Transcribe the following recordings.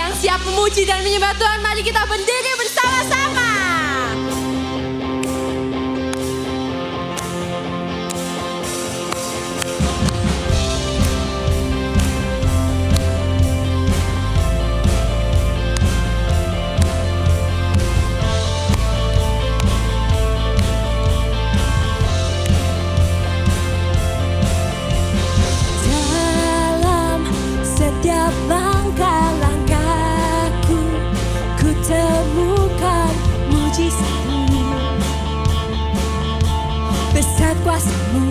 yang siap memuji dan menyembah Tuhan, mari kita berdiri bersama-sama. Dalam setiap langkah-langkahku, ku temukan mujizat-Mu, besar kuasa-Mu.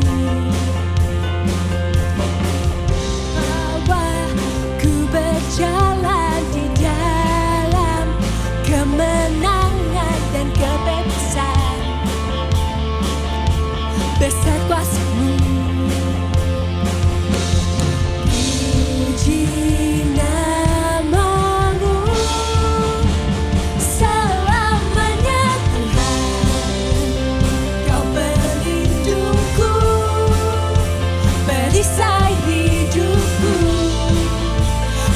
Bahwa ku berjalan di dalam kemenangan dan kebebasan, besar kuasa-Mu. Puji nama-Mu selamanya Tuhan, Kau pelindungku, perisai hidupku.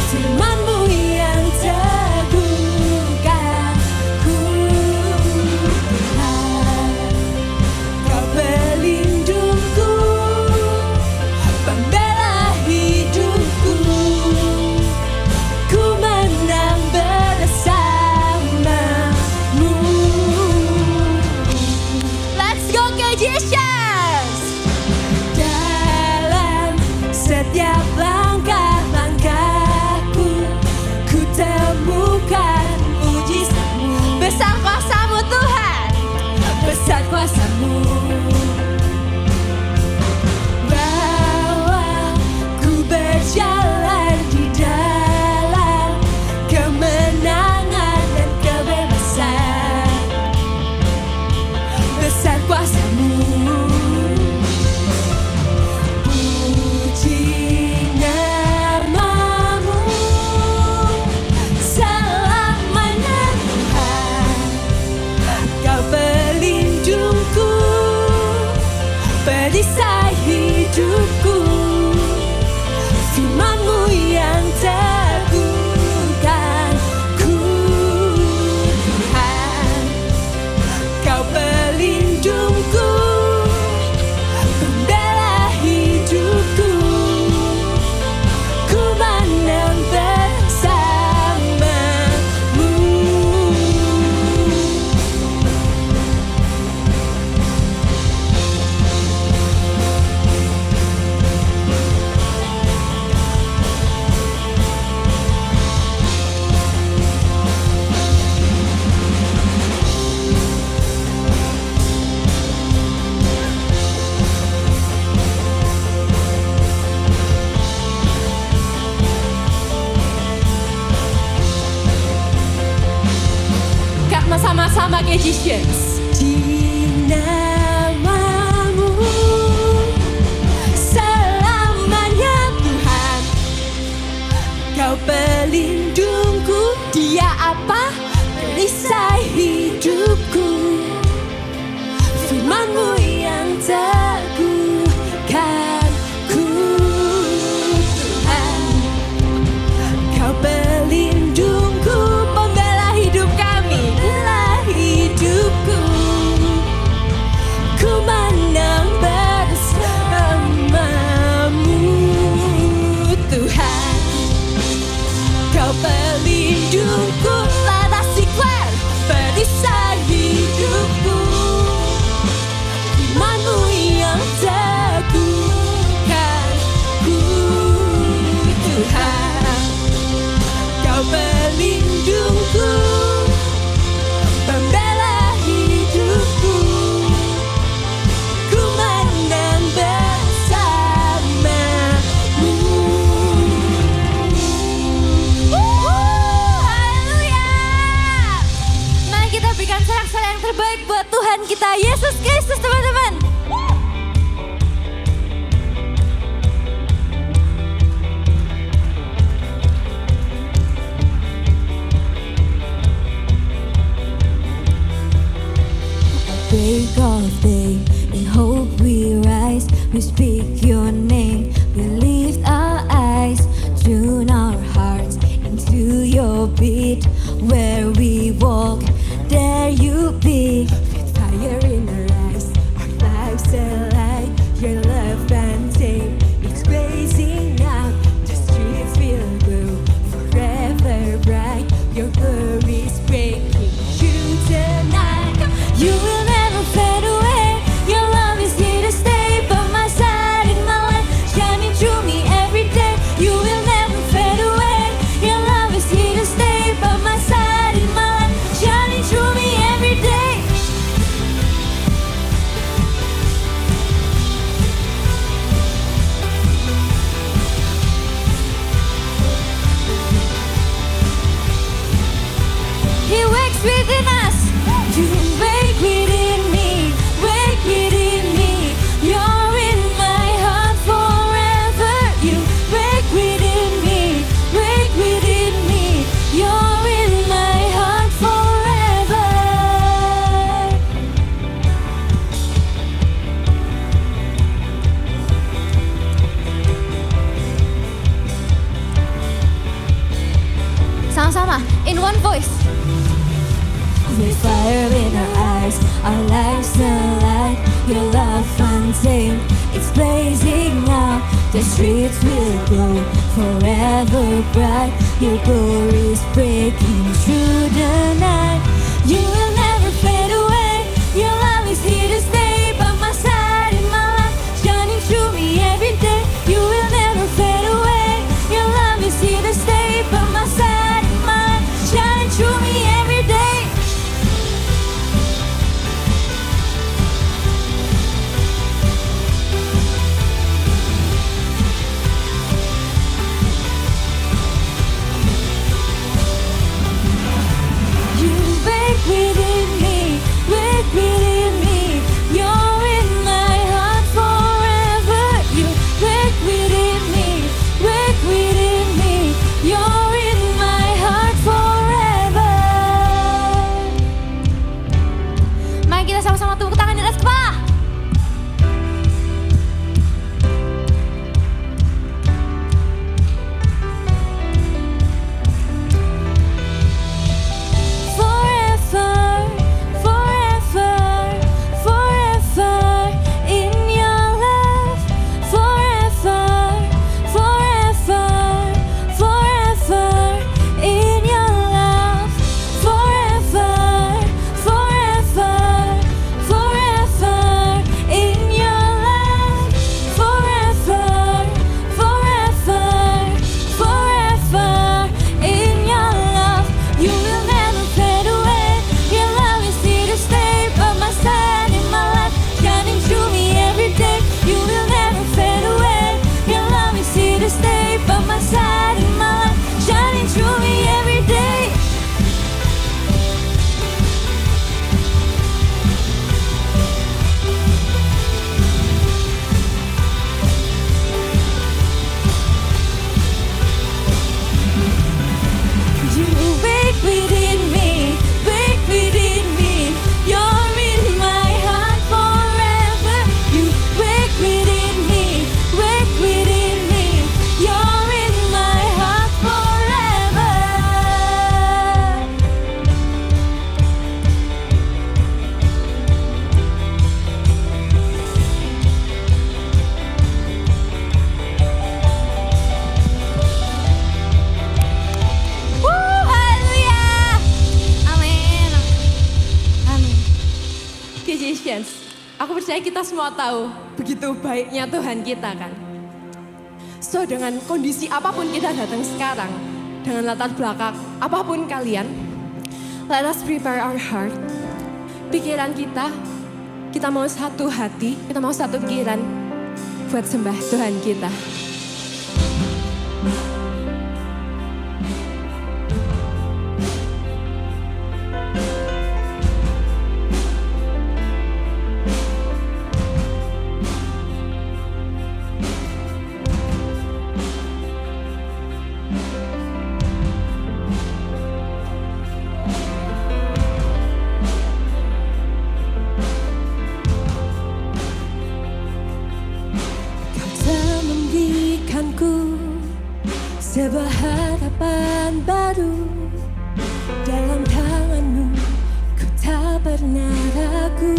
Firman-Mu yang teguhkanku, Tuhan, Kau pelindungku, pembela hidupku. Ku menang bersama-Mu. Let's go Kejisians! Dalam setiap langkah-langkahku, ku temukan mujizat-Mu, Besar kuasa-Mu Tuhan. besar kuasa-Mu. Bahwa ku berjalan di dalam kemenangan dan kebebasan, besar kuasa-Mu. Puji nama-Mu selamanya Tuhan, Kau pelindungku, perisai hidupku. Firman-Mu yang teguhkanku, Tuhan, Kau pelindungku, pembela hidupku. Ku menang bersama-Mu. Kak, sama-sama Kejisians. Di nama-Mu selamanya Tuhan, Kau pelindungku. Dia apa? Perisai hidupku. Firman-Mu yang teguhkanku, Tuhan, Kau pelindungku, pembela hidup kami, bela hidupku. You wake within me, wake within me. You're in my heart forever. You wake within me, wake within me. You're in my heart forever. Sama-sama, in one voice. With fire in our eyes, our lives alight. Your love untamed, it's blazing now. The streets will glow forever bright. Your glory is breaking through the night. You will never fade away. Your love is here to stay by my side in my life, shining through me every day. You will never fade away. Your love is here to stay by my side in my life, shining through me every day. You wake within me, wake within me. You're in my heart forever. You wake within me, wake within me. You're in my heart forever. Mari kita sama-sama tepuk tangan di atas kepala. Forever, forever, forever in your love. Forever, forever, forever in your love. Forever, forever, forever in your love. Forever, forever, forever in your love. You will never fade away. Your love is here to stay by my side in my life, shining through me every day. You will never fade away. Your love is here to stay by my side in my life, shining through me every day. You wake within me, wake within me. You're in my heart forever. You wake within me, wake within me. You're in my heart forever. Haleluya. Amin. Amin. Christians, aku percaya kita semua tahu begitu baiknya Tuhan kita kan. So dengan kondisi apapun kita datang sekarang, dengan latar belakang apapun kalian, let us prepare our heart. Pikiran kita mau satu hati, kita mau satu pikiran buat sembah Tuhan kita. Sebuah harapan baru dalam tanganmu, ku tak pernah ragu.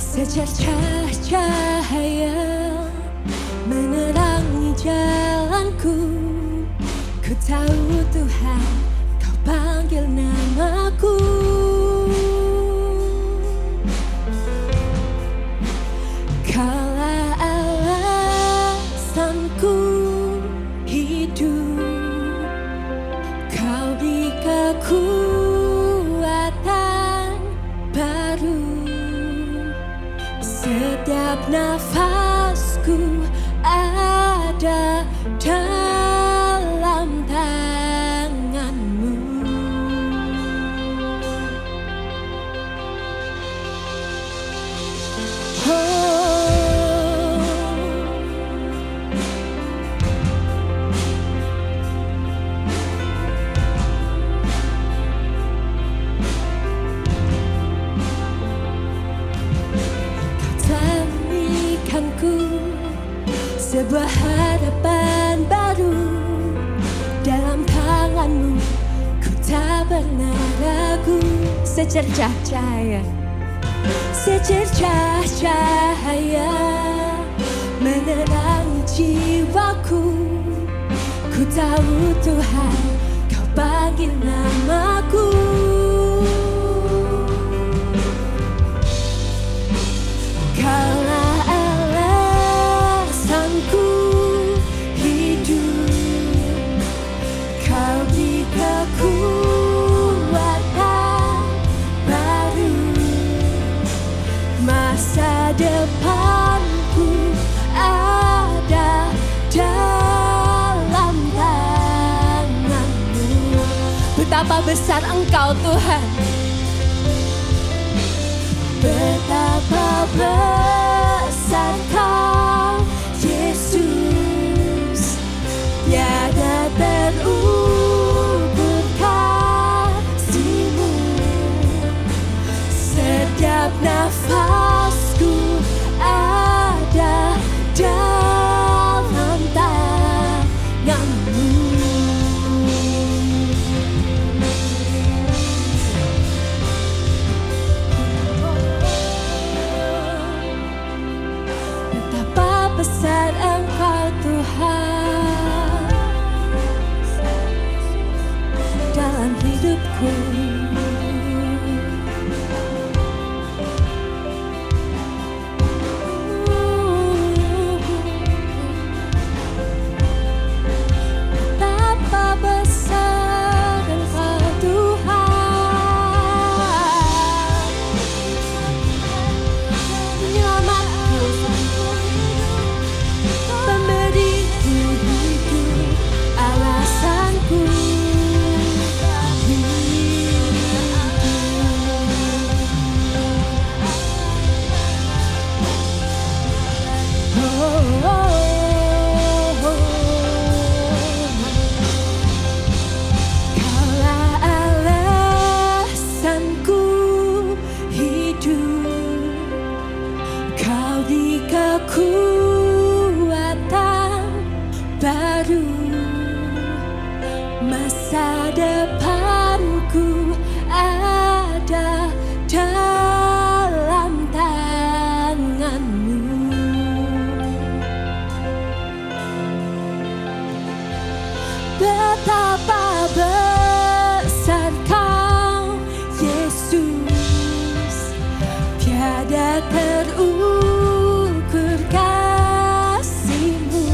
Secercah cahaya menerangi jalanku. Ku tahu Tuhan, kau panggil namaku. Kaulah alasanku hidup, kau beri kekuatan baru. Setiap nafasku ada dalam tanganmu. sebuah harapan baru dalam tanganmu. Ku tak pernah ragu, secercah cahaya, secercah cahaya menerangi jiwaku. Ku tahu Tuhan, Kau panggil namaku. Kaulah alasanku hidup, Kau beri kekuatan baru. Masa depanku ada dalam tangan-Mu. Betapa besar Engkau Tuhan, betapa besar Kau Yesus. Tiada terukur kasih-Mu. Setiap nafasku ada dalam tangan-Mu. Betapa besar Engkau Tuhan dalam hidupku. Betapa besar Engkau Tuhan, penyelamatku, pemberiku hidup, alasanku Kaulah alasanku hidup, Kau beri kekuatan baru. Masa depanku ada dalam tangan-Mu. Betapa besar Kau Yesus, tiada terukur kasih-Mu.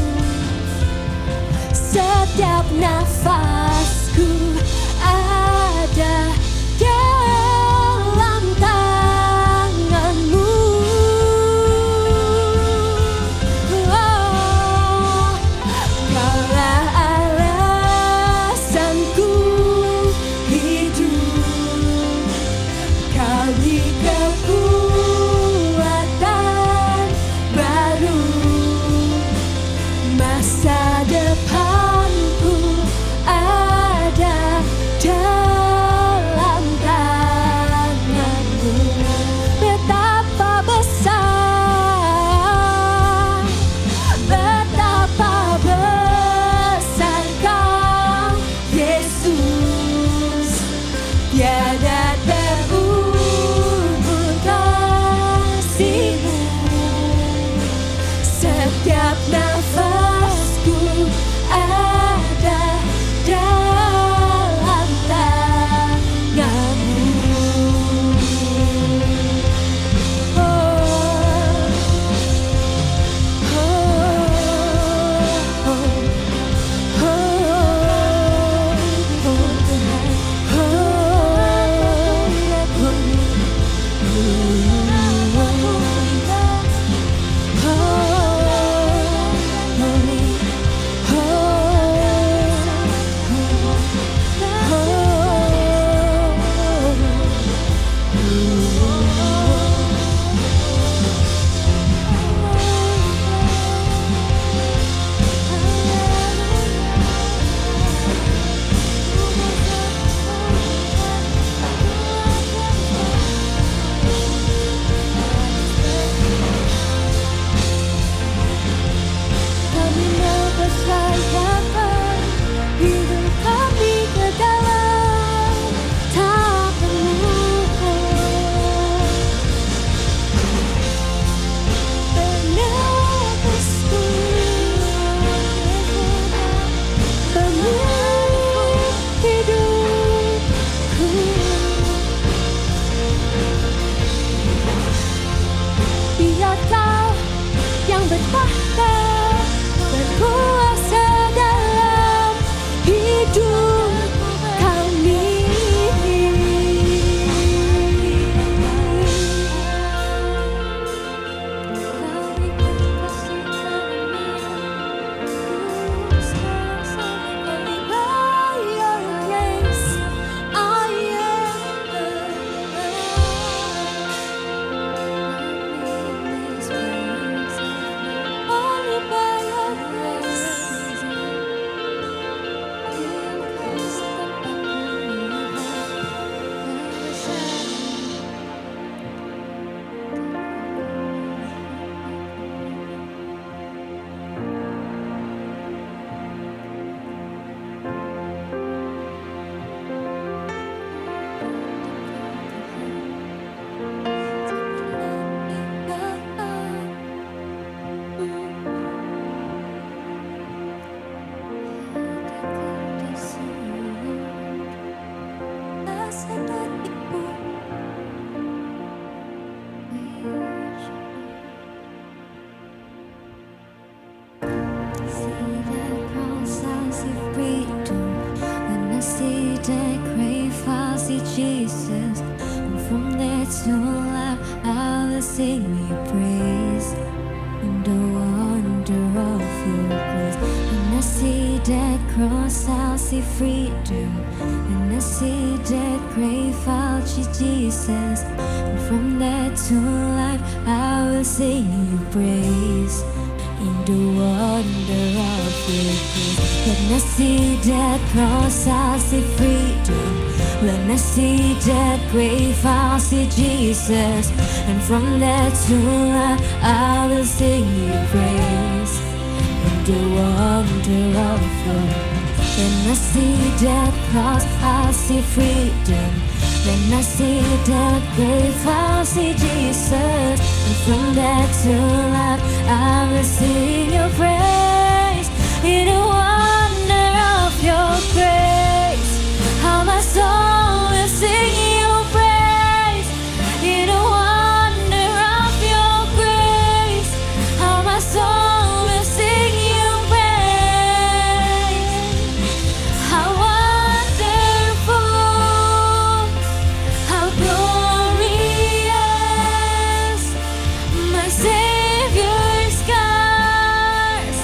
Setiap nafasku ada dalam tangan-Mu. Oh, Kaulah alasanku see dead grave, I'll see Jesus. And from there to life, I will sing your praise. In the wonder of your grace. When I see that cross, I'll see freedom. When I see that grave, I'll see Jesus. And from there to life, I will sing your praise. In the wonder of your grace. When I see that cross, I'll see freedom. When I see that grave, I'll see Jesus. And from there to life, I will sing your praise. In the wonder of your grace. When I see that cross, I'll see freedom. When I see that grave, I'll see Jesus. And from there to life, I will sing your praise. In the wonder of your grace, how my soul will sing your praise. In the wonder of your grace, how my soul will sing your praise. How wonderful, how glorious, my Savior's scars,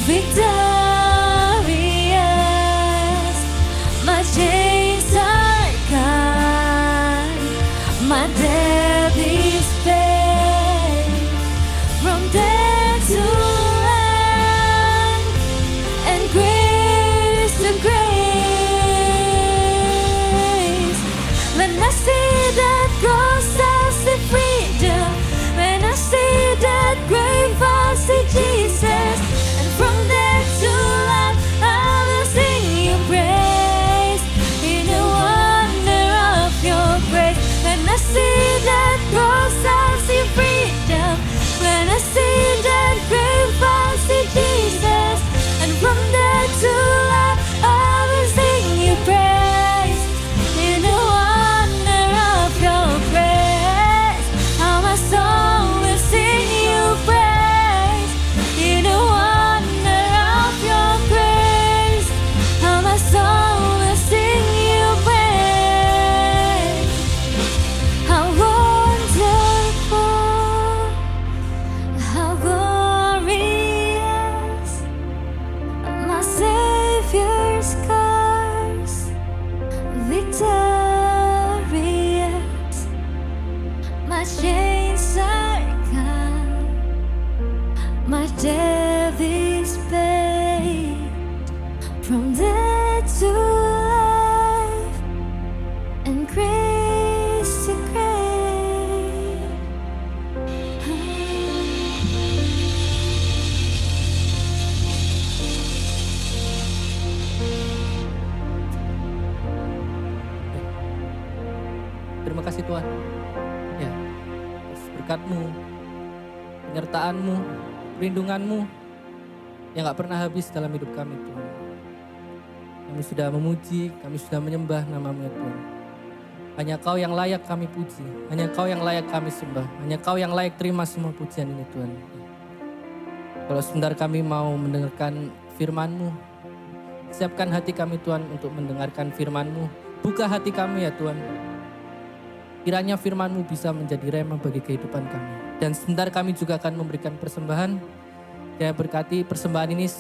victorious, my chains are gone, my death is paid, from death to life, and grace to grace. When I see that cross, I see freedom. When I see that grave, I see Jesus. And from there to life, I will sing your praise. In the wonder of your grace. When I see that cross, I see freedom. When I see that grave, I see Jesus. And from there to life, I will sing your praise. In the wonder of your grace, how my soul will sing your praise. In the wonder of your grace, how my soul will sing your praise. How wonderful, how glorious, my Savior's scars, victorious, my chains are gone, my death is paid, from death to life, and grace to grace. Terima kasih Tuhan. Ya, atas berkat-Mu, penyertaan-Mu, perlindungan-Mu yang gak pernah habis dalam hidup kami Tuhan. Kami sudah memuji, kami sudah menyembah nama-Mu ya Tuhan. Hanya Kau yang layak kami puji, hanya Kau yang layak kami sembah, hanya Kau yang layak terima semua pujian ini Tuhan. Kalau sebentar kami mau mendengarkan firman-Mu, siapkan hati kami Tuhan untuk mendengarkan firman-Mu. Buka hati kami ya Tuhan. Kiranya firman-Mu bisa menjadi rema bagi kehidupan kami. Dan sebentar kami juga akan memberikan persembahan. Kiranya berkati persembahan ini,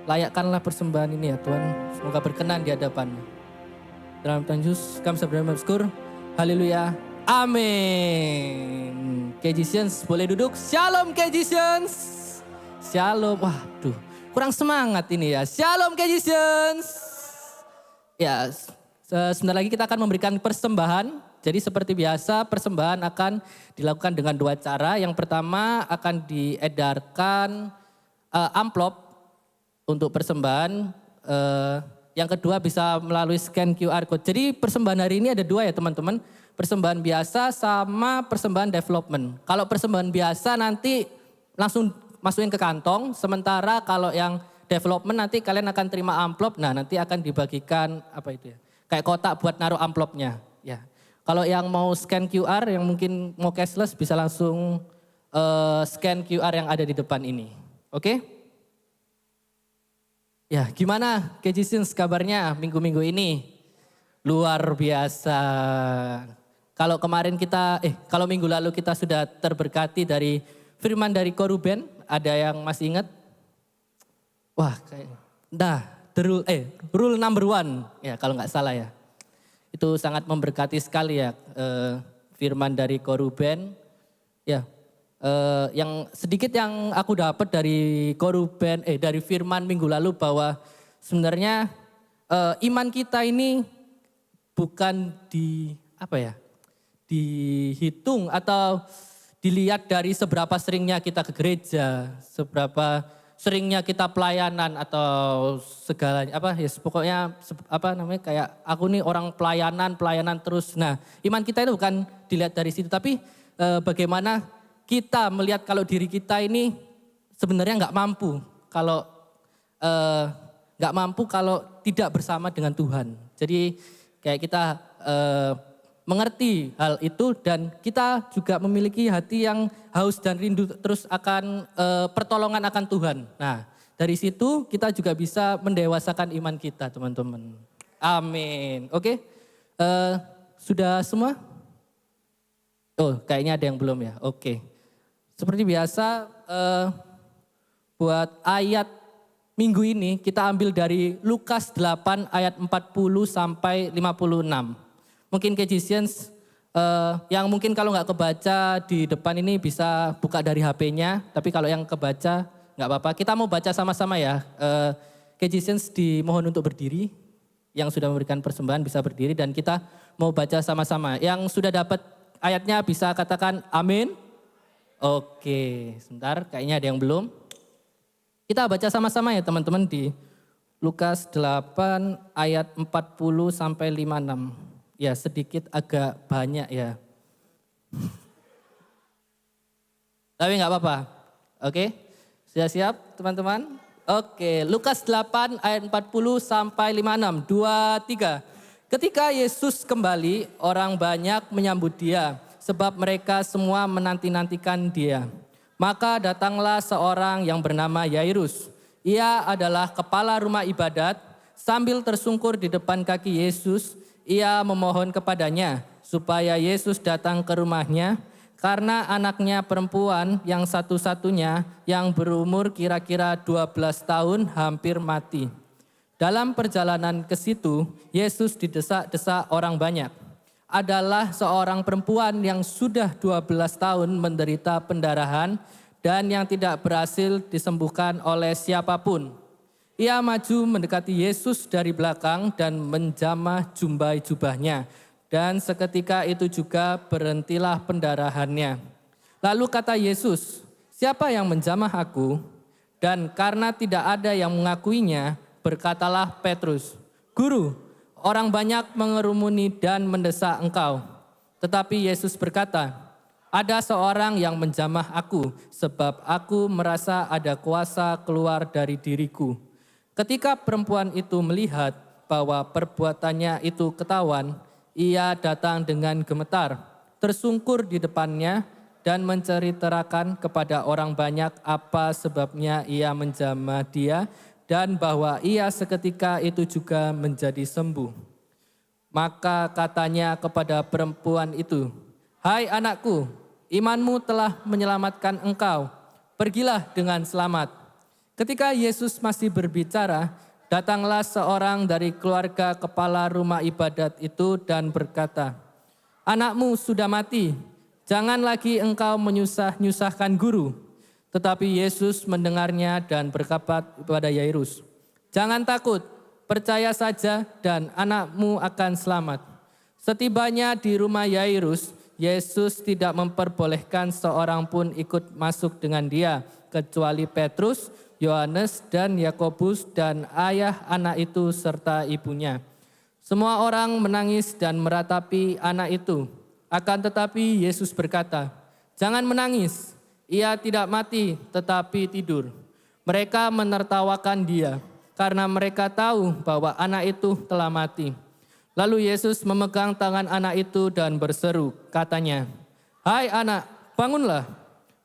layakkanlah persembahan ini ya Tuhan. Semoga berkenan di hadapan-Mu. Dalam Tuhan Yesus kami bersyukur. Haleluya. Amin. Kejisians boleh duduk. Shalom Kejisians. Shalom. Waduh, kurang semangat ini ya. Shalom Kejisians. Ya, sebentar lagi kita akan memberikan persembahan. Jadi seperti biasa persembahan akan dilakukan dengan dua cara. Yang pertama akan diedarkan amplop untuk persembahan. Yang kedua bisa melalui scan QR code. Jadi persembahan hari ini ada dua ya teman-teman. Persembahan biasa sama persembahan development. Kalau persembahan biasa nanti langsung masukin ke kantong. Sementara kalau yang development nanti kalian akan terima amplop. Nah nanti akan dibagikan apa itu ya. Kayak kotak buat naruh amplopnya. Ya. Kalau yang mau scan QR, yang mungkin mau cashless bisa langsung scan QR yang ada di depan ini. Oke? Ya, gimana Kejisins kabarnya minggu-minggu ini? Luar biasa. Kalau kalau minggu lalu kita sudah terberkati dari firman dari Koruben, ada yang masih ingat? Wah, rule number 1, ya kalau nggak salah ya. Itu sangat memberkati sekali ya, firman dari Koruben. Ya, yang sedikit yang aku dapat dari dari firman minggu lalu bahwa sebenarnya iman kita ini bukan dihitung atau dilihat dari seberapa seringnya kita ke gereja, seberapa seringnya kita pelayanan atau segalanya pokoknya kayak aku nih orang pelayanan terus. Nah, iman kita itu bukan dilihat dari situ, tapi bagaimana kita melihat kalau diri kita ini sebenarnya nggak mampu kalau tidak bersama dengan Tuhan. Jadi kayak kita mengerti hal itu dan kita juga memiliki hati yang haus dan rindu terus akan pertolongan akan Tuhan. Nah, dari situ kita juga bisa mendewasakan iman kita, teman-teman. Amin. Oke, sudah semua? Oh, kayaknya ada yang belum ya. Oke. Seperti biasa, buat ayat minggu ini kita ambil dari Lukas 8 ayat 40 sampai 56. Mungkin Kejisians yang mungkin kalau nggak kebaca di depan ini bisa buka dari HP-nya. Tapi kalau yang kebaca nggak apa-apa. Kita mau baca sama-sama ya. Kejisians dimohon untuk berdiri. Yang sudah memberikan persembahan bisa berdiri dan kita mau baca sama-sama. Yang sudah dapat ayatnya bisa katakan amin. Oke, sebentar kayaknya ada yang belum. Kita baca sama-sama ya teman-teman di Lukas 8 ayat 40 sampai 56. Ya sedikit agak banyak ya. Tapi nggak apa-apa. Oke, sudah siap teman-teman? Oke, Lukas 8 ayat 40 sampai 56. 2, 3. Ketika Yesus kembali, orang banyak menyambut dia. Sebab mereka semua menanti-nantikan dia. Maka datanglah seorang yang bernama Yairus. Ia adalah kepala rumah ibadat. Sambil tersungkur di depan kaki Yesus, ia memohon kepadanya supaya Yesus datang ke rumahnya. Karena anaknya perempuan yang satu-satunya yang berumur kira-kira 12 tahun hampir mati. Dalam perjalanan ke situ, Yesus didesak-desak orang banyak. Adalah seorang perempuan yang sudah 12 tahun menderita pendarahan dan yang tidak berhasil disembuhkan oleh siapapun. Ia maju mendekati Yesus dari belakang dan menjamah jumbai jubahnya. Dan seketika itu juga berhentilah pendarahannya. Lalu kata Yesus, "Siapa yang menjamah aku?" Dan karena tidak ada yang mengakuinya, berkatalah Petrus, "Guru, orang banyak mengerumuni dan mendesak engkau." Tetapi Yesus berkata, "Ada seorang yang menjamah aku, sebab aku merasa ada kuasa keluar dari diriku." Ketika perempuan itu melihat bahwa perbuatannya itu ketahuan, ia datang dengan gemetar, tersungkur di depannya dan menceritakan kepada orang banyak apa sebabnya ia menjamah dia dan bahwa ia seketika itu juga menjadi sembuh. Maka katanya kepada perempuan itu, "Hai anakku, imanmu telah menyelamatkan engkau. Pergilah dengan selamat." Ketika Yesus masih berbicara, datanglah seorang dari keluarga kepala rumah ibadat itu dan berkata, "Anakmu sudah mati, jangan lagi engkau menyusah-nyusahkan guru." Tetapi Yesus mendengarnya dan berkata kepada Yairus, "Jangan takut, percaya saja dan anakmu akan selamat." Setibanya di rumah Yairus, Yesus tidak memperbolehkan seorang pun ikut masuk dengan dia, kecuali Petrus, Yohanes dan Yakobus dan ayah anak itu serta ibunya. Semua orang menangis dan meratapi anak itu. Akan tetapi Yesus berkata, "Jangan menangis, ia tidak mati tetapi tidur." Mereka menertawakan dia karena mereka tahu bahwa anak itu telah mati. Lalu Yesus memegang tangan anak itu dan berseru, katanya, "Hai anak, bangunlah."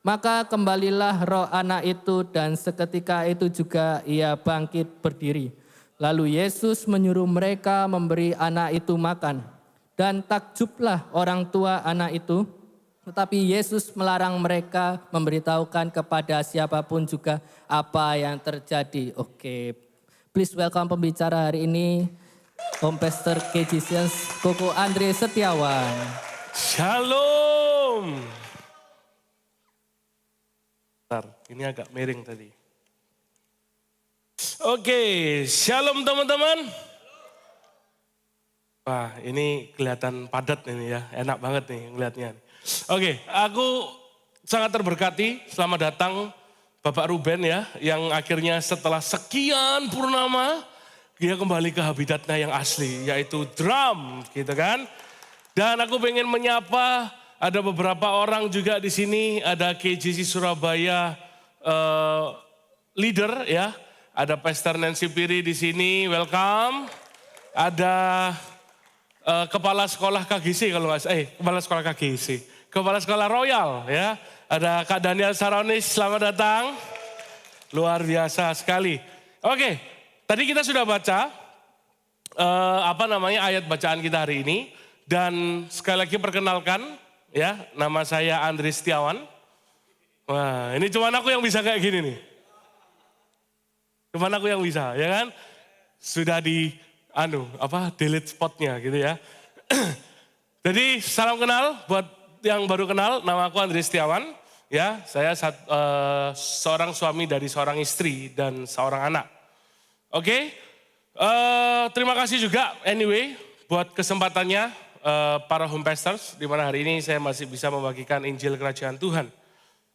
Maka kembalilah roh anak itu dan seketika itu juga ia bangkit berdiri. Lalu Yesus menyuruh mereka memberi anak itu makan. Dan takjublah orang tua anak itu. Tetapi Yesus melarang mereka memberitahukan kepada siapapun juga apa yang terjadi. Oke, please welcome pembicara hari ini, Home Pastor KGCians, Koko Andre Setiawan. Shalom. Bentar, ini agak miring tadi. Oke, shalom teman-teman. Wah, ini kelihatan padat ini ya, enak banget nih ngeliatnya. Oke, aku sangat terberkati, selamat datang Bapak Ruben ya, yang akhirnya setelah sekian purnama, dia kembali ke habitatnya yang asli, yaitu drum gitu kan. Dan aku pengen menyapa, ada beberapa orang juga di sini, ada KJC Surabaya leader ya, ada Pastor Nancy Piri di sini, welcome. Ada kepala sekolah KGC kalau nggak salah, kepala sekolah KGC, kepala sekolah Royal ya. Ada Kak Daniel Saronis, selamat datang. Luar biasa sekali. Oke, tadi kita sudah baca ayat bacaan kita hari ini. Dan sekali lagi perkenalkan ya, nama saya Andre Setiawan. Wah, ini cuma aku yang bisa kayak gini nih. Cuma aku yang bisa, ya kan? Sudah di delete spotnya gitu ya. Jadi salam kenal buat yang baru kenal, nama aku Andre Setiawan. Ya, saya seorang suami dari seorang istri dan seorang anak. Oke, terima kasih juga anyway buat kesempatannya para home pastors, di mana hari ini saya masih bisa membagikan Injil Kerajaan Tuhan.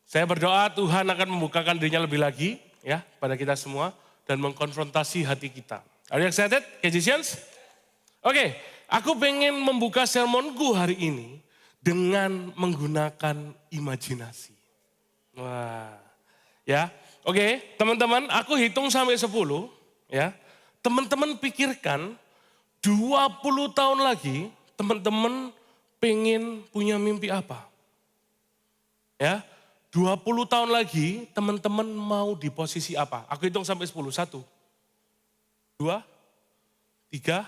Saya berdoa Tuhan akan membukakan dirinya lebih lagi ya pada kita semua dan mengkonfrontasi hati kita. Are you excited, KGCians? Oke, aku pengen membuka sermonku hari ini dengan menggunakan imajinasi. Wah, ya. Oke, teman-teman, aku hitung sampai 10 ya. Teman-teman pikirkan 20 tahun lagi teman-teman pengen punya mimpi apa? Ya, 20 tahun lagi teman-teman mau di posisi apa? Aku hitung sampai 10. 1, 2, 3,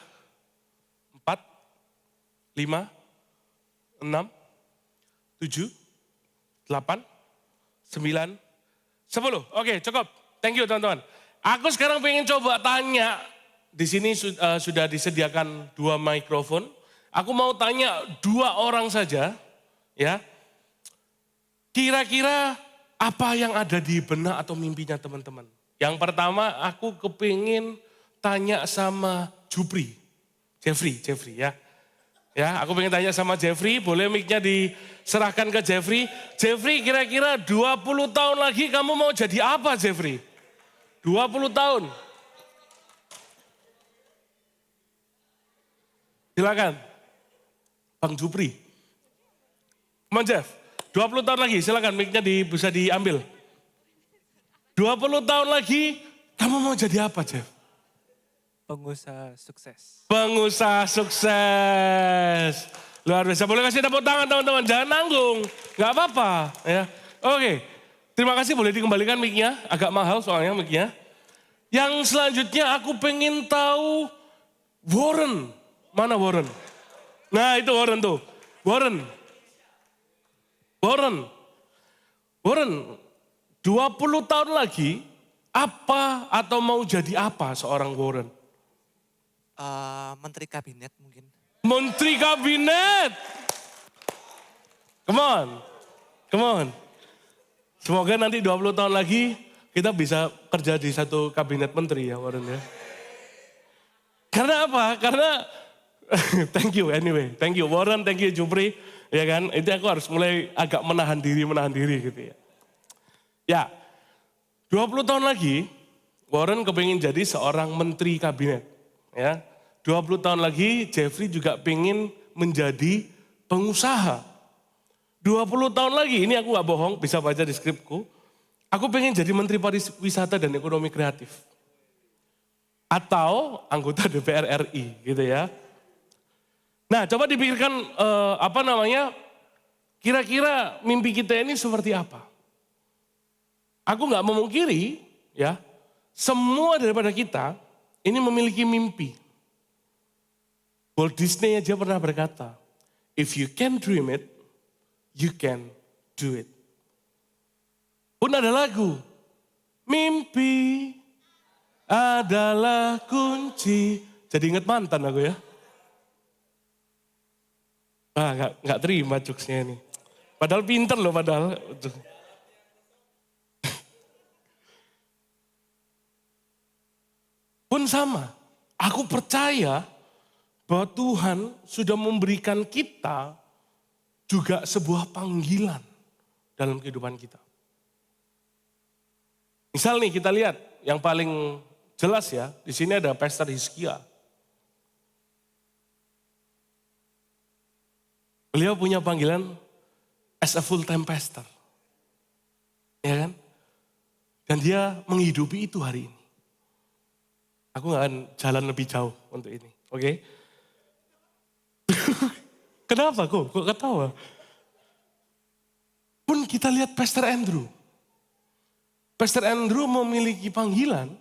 4, 5, 6, 7, 8, 9, 10. Oke, cukup. Thank you teman-teman. Aku sekarang pengen coba tanya, di sini sudah disediakan 2 mikrofon. Aku mau tanya 2 orang saja, ya. Kira-kira apa yang ada di benak atau mimpinya teman-teman? Yang pertama aku kepingin tanya sama Jeffrey ya. Ya, aku pengen tanya sama Jeffrey, boleh mic-nya diserahkan ke Jeffrey. Jeffrey, kira-kira 20 tahun lagi kamu mau jadi apa Jeffrey? 20 tahun. Silakan. Bang Jupri. Come on Jeff, 20 tahun lagi silakan mic-nya bisa diambil. 20 tahun lagi kamu mau jadi apa Jeff? Pengusaha sukses. Pengusaha sukses. Luar biasa, boleh kasih tepuk tangan teman-teman, jangan nanggung. Gak apa-apa ya. Oke, terima kasih, boleh dikembalikan mic-nya, agak mahal soalnya mic-nya. Yang selanjutnya aku pengen tahu Warren. Mana Warren? Nah itu Warren tuh. Warren, 20 tahun lagi apa atau mau jadi apa seorang Warren? Menteri kabinet mungkin. Menteri kabinet. Come on. Semoga nanti 20 tahun lagi kita bisa kerja di satu kabinet menteri ya Warren ya. Karena apa? Karena thank you anyway. Thank you Warren, thank you Jupri. Ya kan, itu aku harus mulai agak menahan diri gitu ya. Ya, 20 tahun lagi Warren kepingin jadi seorang menteri kabinet. Ya, 20 tahun lagi Jeffrey juga pengen menjadi pengusaha. 20 tahun lagi, ini aku gak bohong, bisa baca di skripku. Aku pengen jadi menteri pariwisata dan ekonomi kreatif. Atau anggota DPR RI gitu ya. Nah coba dipikirkan kira-kira mimpi kita ini seperti apa? Aku nggak memungkiri ya, semua daripada kita ini memiliki mimpi. Walt Disney aja pernah berkata, if you can dream it, you can do it. Pun ada lagu, mimpi adalah kunci. Jadi inget mantan aku ya. Nggak terima jokesnya ini. Padahal pinter loh padahal. Pun sama, aku percaya bahwa Tuhan sudah memberikan kita juga sebuah panggilan dalam kehidupan kita. Misal nih kita lihat yang paling jelas ya, di sini ada Pastor Hizkia. Beliau punya panggilan as a full-time pastor. Ya kan? Dan dia menghidupi itu hari ini. Aku gak akan jalan lebih jauh untuk ini. Oke? Kenapa kok ketawa? Pun kita lihat Pastor Andrew. Pastor Andrew memiliki panggilan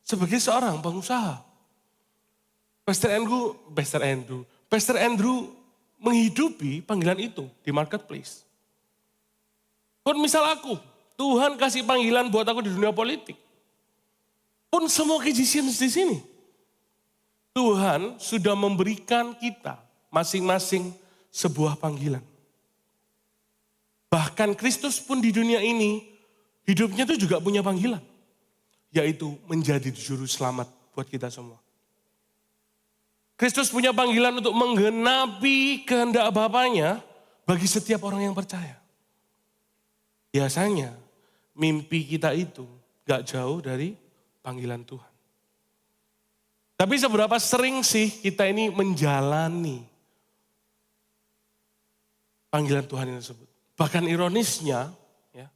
sebagai seorang pengusaha. Pastor Andrew menghidupi panggilan itu di marketplace. Pun misal aku, Tuhan kasih panggilan buat aku di dunia politik. Pun semua kejisian di sini. Tuhan sudah memberikan kita masing-masing sebuah panggilan. Bahkan Kristus pun di dunia ini, hidupnya itu juga punya panggilan. Yaitu menjadi juru selamat buat kita semua. Kristus punya panggilan untuk menggenapi kehendak Bapaknya bagi setiap orang yang percaya. Biasanya mimpi kita itu gak jauh dari panggilan Tuhan. Tapi seberapa sering sih kita ini menjalani panggilan Tuhan tersebut. Bahkan ironisnya, ya,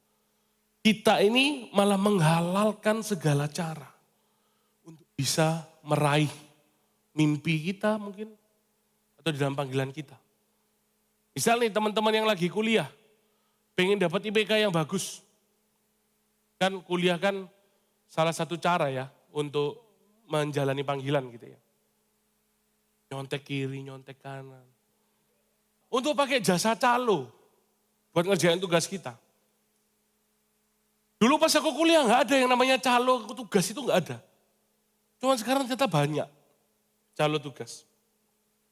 kita ini malah menghalalkan segala cara untuk bisa meraih mimpi kita mungkin, atau di dalam panggilan kita. Misal nih teman-teman yang lagi kuliah, pengen dapat IPK yang bagus. Kan kuliah kan salah satu cara ya untuk menjalani panggilan gitu ya. Nyontek kiri, nyontek kanan. Untuk pakai jasa calo buat ngerjain tugas kita. Dulu pas aku kuliah nggak ada yang namanya calo tugas, itu nggak ada. Cuman sekarang ternyata banyak calo tugas.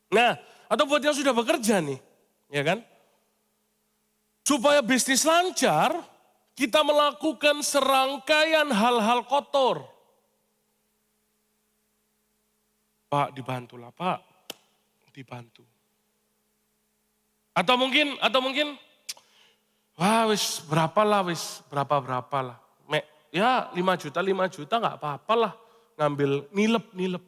Nah, atau buat yang sudah bekerja nih, ya kan? Supaya bisnis lancar, kita melakukan serangkaian hal-hal kotor. Pak, dibantulah Pak, dibantu. Atau mungkin, wah wis berapa lah. Ya 5 juta nggak apa-apa lah, ngambil nilep.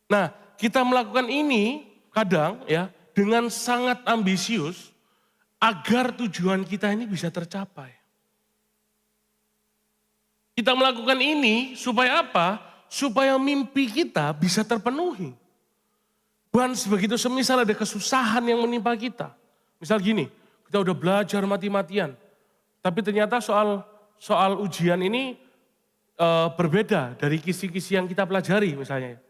Nah, kita melakukan ini kadang ya dengan sangat ambisius agar tujuan kita ini bisa tercapai. Kita melakukan ini supaya apa? Supaya mimpi kita bisa terpenuhi. Bukan sebegitu semisal ada kesusahan yang menimpa kita. Misal gini, kita udah belajar mati-matian, tapi ternyata soal ujian ini berbeda dari kisi-kisi yang kita pelajari misalnya.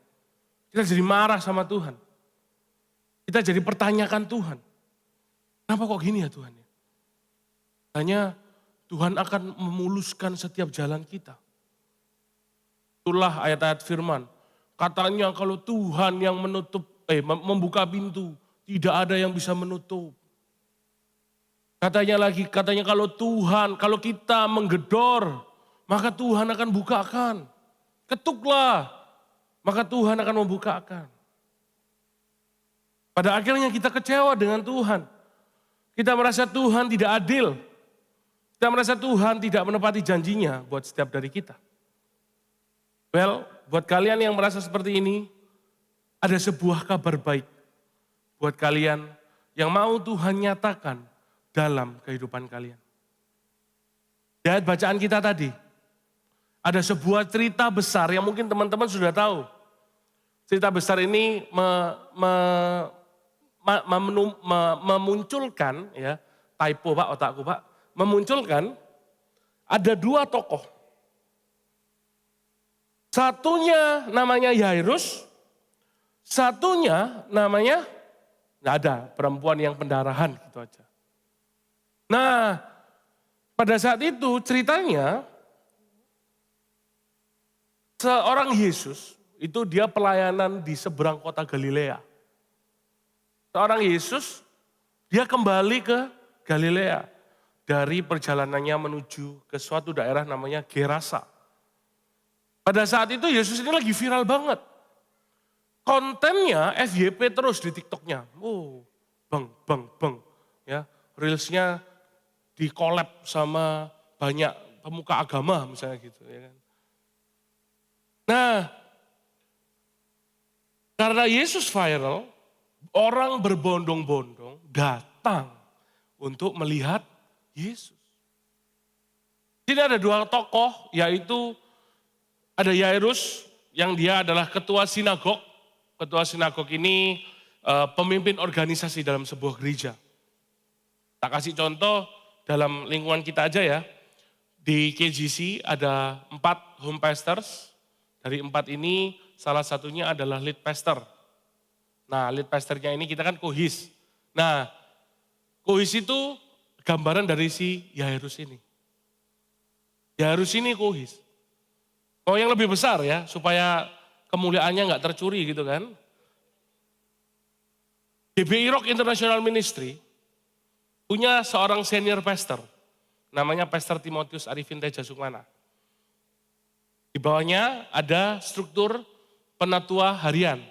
Kita jadi marah sama Tuhan. Kita jadi pertanyakan Tuhan. Kenapa kok gini ya Tuhan? Hanya Tuhan akan memuluskan setiap jalan kita. Itulah ayat-ayat firman. Katanya kalau Tuhan yang membuka pintu, tidak ada yang bisa menutup. Katanya kalau kita menggedor, maka Tuhan akan bukakan. Ketuklah, maka Tuhan akan membukakan. Pada akhirnya kita kecewa dengan Tuhan. Kita merasa Tuhan tidak adil. Kita merasa Tuhan tidak menepati janjinya buat setiap dari kita. Well, buat kalian yang merasa seperti ini, ada sebuah kabar baik buat kalian yang mau Tuhan nyatakan dalam kehidupan kalian. Di ayat bacaan kita tadi, ada sebuah cerita besar yang mungkin teman-teman sudah tahu. Cerita besar ini memunculkan ya typo Pak, otakku Pak, memunculkan ada dua tokoh. Satunya namanya Yairus, satunya namanya, nggak ada, perempuan yang pendarahan gitu aja. Nah, pada saat itu ceritanya, seorang Yesus, itu dia pelayanan di seberang kota Galilea. Seorang Yesus, dia kembali ke Galilea dari perjalanannya menuju ke suatu daerah namanya Gerasa. Pada saat itu Yesus ini lagi viral banget. Kontennya FYP terus di TikToknya. Oh, bang. Ya, reelsnya di collab sama banyak pemuka agama misalnya gitu. Ya kan. Nah, karena Yesus viral, orang berbondong-bondong datang untuk melihat Yesus. Sini ada dua tokoh, yaitu ada Yairus yang dia adalah ketua sinagog. Ketua sinagog ini pemimpin organisasi dalam sebuah gereja. Tak kasih contoh dalam lingkungan kita aja ya. Di KGC ada 4 home pastors. Dari 4 ini salah satunya adalah lead pastor. Nah lead pastornya ini kita kan kohis. Nah kohis itu gambaran dari si Yairus ini. Yairus ini kohis. Oh yang lebih besar ya, supaya kemuliaannya nggak tercuri gitu kan. GBI Rock International Ministry punya seorang senior pastor, namanya Pastor Timotius Arifin Teja Sukmana. Di bawahnya ada struktur penatua harian.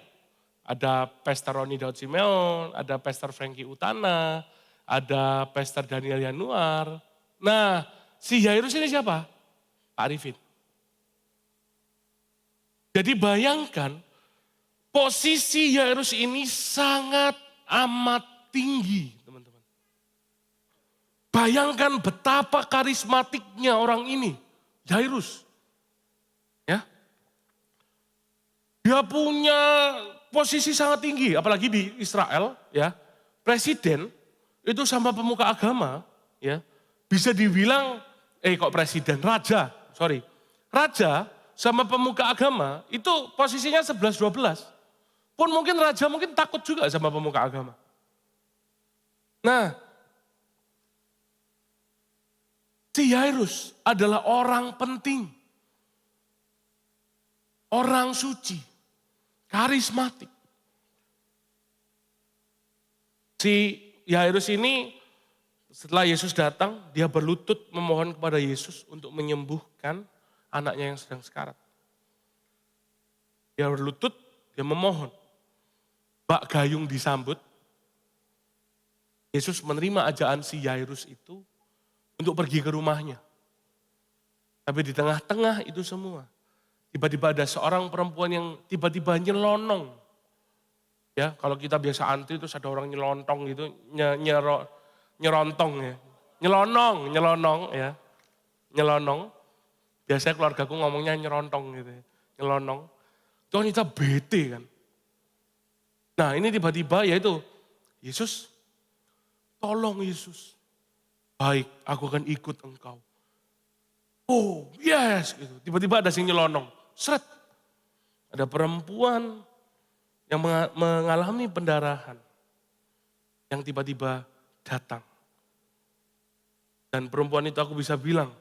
Ada Pastor Roni Daud Simeon, ada Pastor Frankie Utana, ada Pastor Daniel Yanuar. Nah, si Yairus ini siapa? Pak Arifin. Jadi bayangkan posisi Yairus ini sangat amat tinggi, teman-teman. Bayangkan betapa karismatiknya orang ini, Yairus. Ya. Dia punya posisi sangat tinggi, apalagi di Israel, ya. Presiden itu sama pemuka agama, ya. Bisa dibilang raja sama pemuka agama itu posisinya 11-12. Pun mungkin raja mungkin takut juga sama pemuka agama. Nah, si Yairus adalah orang penting. Orang suci, karismatik. Si Yairus ini setelah Yesus datang, dia berlutut memohon kepada Yesus untuk menyembuhkan anaknya yang sedang sekarat. Dia berlutut, dia memohon. Bak gayung disambut. Yesus menerima ajaan si Yairus itu untuk pergi ke rumahnya. Tapi di tengah-tengah itu semua, tiba-tiba ada seorang perempuan yang tiba-tiba nyelonong. Ya, kalau kita biasa antri terus ada orang nyelontong gitu, nyerontong ya. Nyelonong ya. Nyelonong. Biasanya keluargaku ngomongnya nyerontong gitu ya. Nyelonong. Tuh kita bete kan. Nah ini tiba-tiba yaitu, Yesus, tolong Yesus. Baik, aku akan ikut engkau. Oh yes, gitu. Tiba-tiba ada sing nyelonong. Seret. Ada perempuan yang mengalami pendarahan. Yang tiba-tiba datang. Dan perempuan itu aku bisa bilang,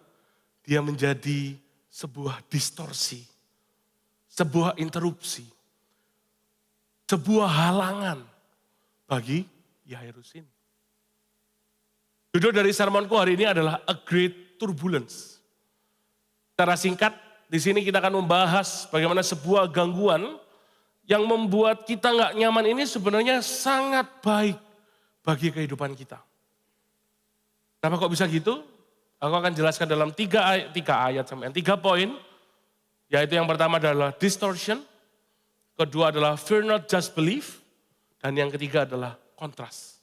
dia menjadi sebuah distorsi, sebuah interupsi, sebuah halangan bagi Yairus ini. Judul dari sermonku hari ini adalah A Great Turbulence. Secara singkat, di sini kita akan membahas bagaimana sebuah gangguan yang membuat kita nggak nyaman ini sebenarnya sangat baik bagi kehidupan kita. Kenapa kok bisa gitu? Aku akan jelaskan dalam 3 poin. Yaitu yang pertama adalah distortion. Kedua adalah fear not just belief. Dan yang ketiga adalah kontras.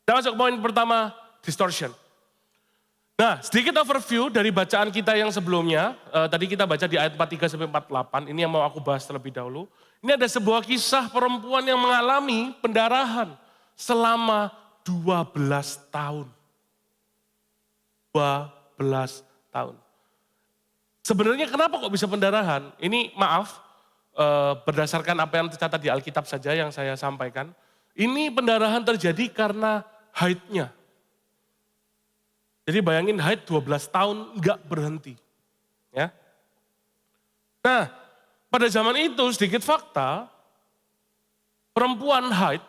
Kita masuk poin pertama, distortion. Nah sedikit overview dari bacaan kita yang sebelumnya. Tadi kita baca di ayat 43-48. Ini yang mau aku bahas terlebih dahulu. Ini ada sebuah kisah perempuan yang mengalami pendarahan selama 12 tahun. 12 tahun. Sebenarnya kenapa kok bisa pendarahan? Ini maaf, berdasarkan apa yang tercatat di Alkitab saja yang saya sampaikan. Ini pendarahan terjadi karena haidnya. Jadi bayangin haid 12 tahun nggak berhenti. Ya. Nah, pada zaman itu sedikit fakta, perempuan haid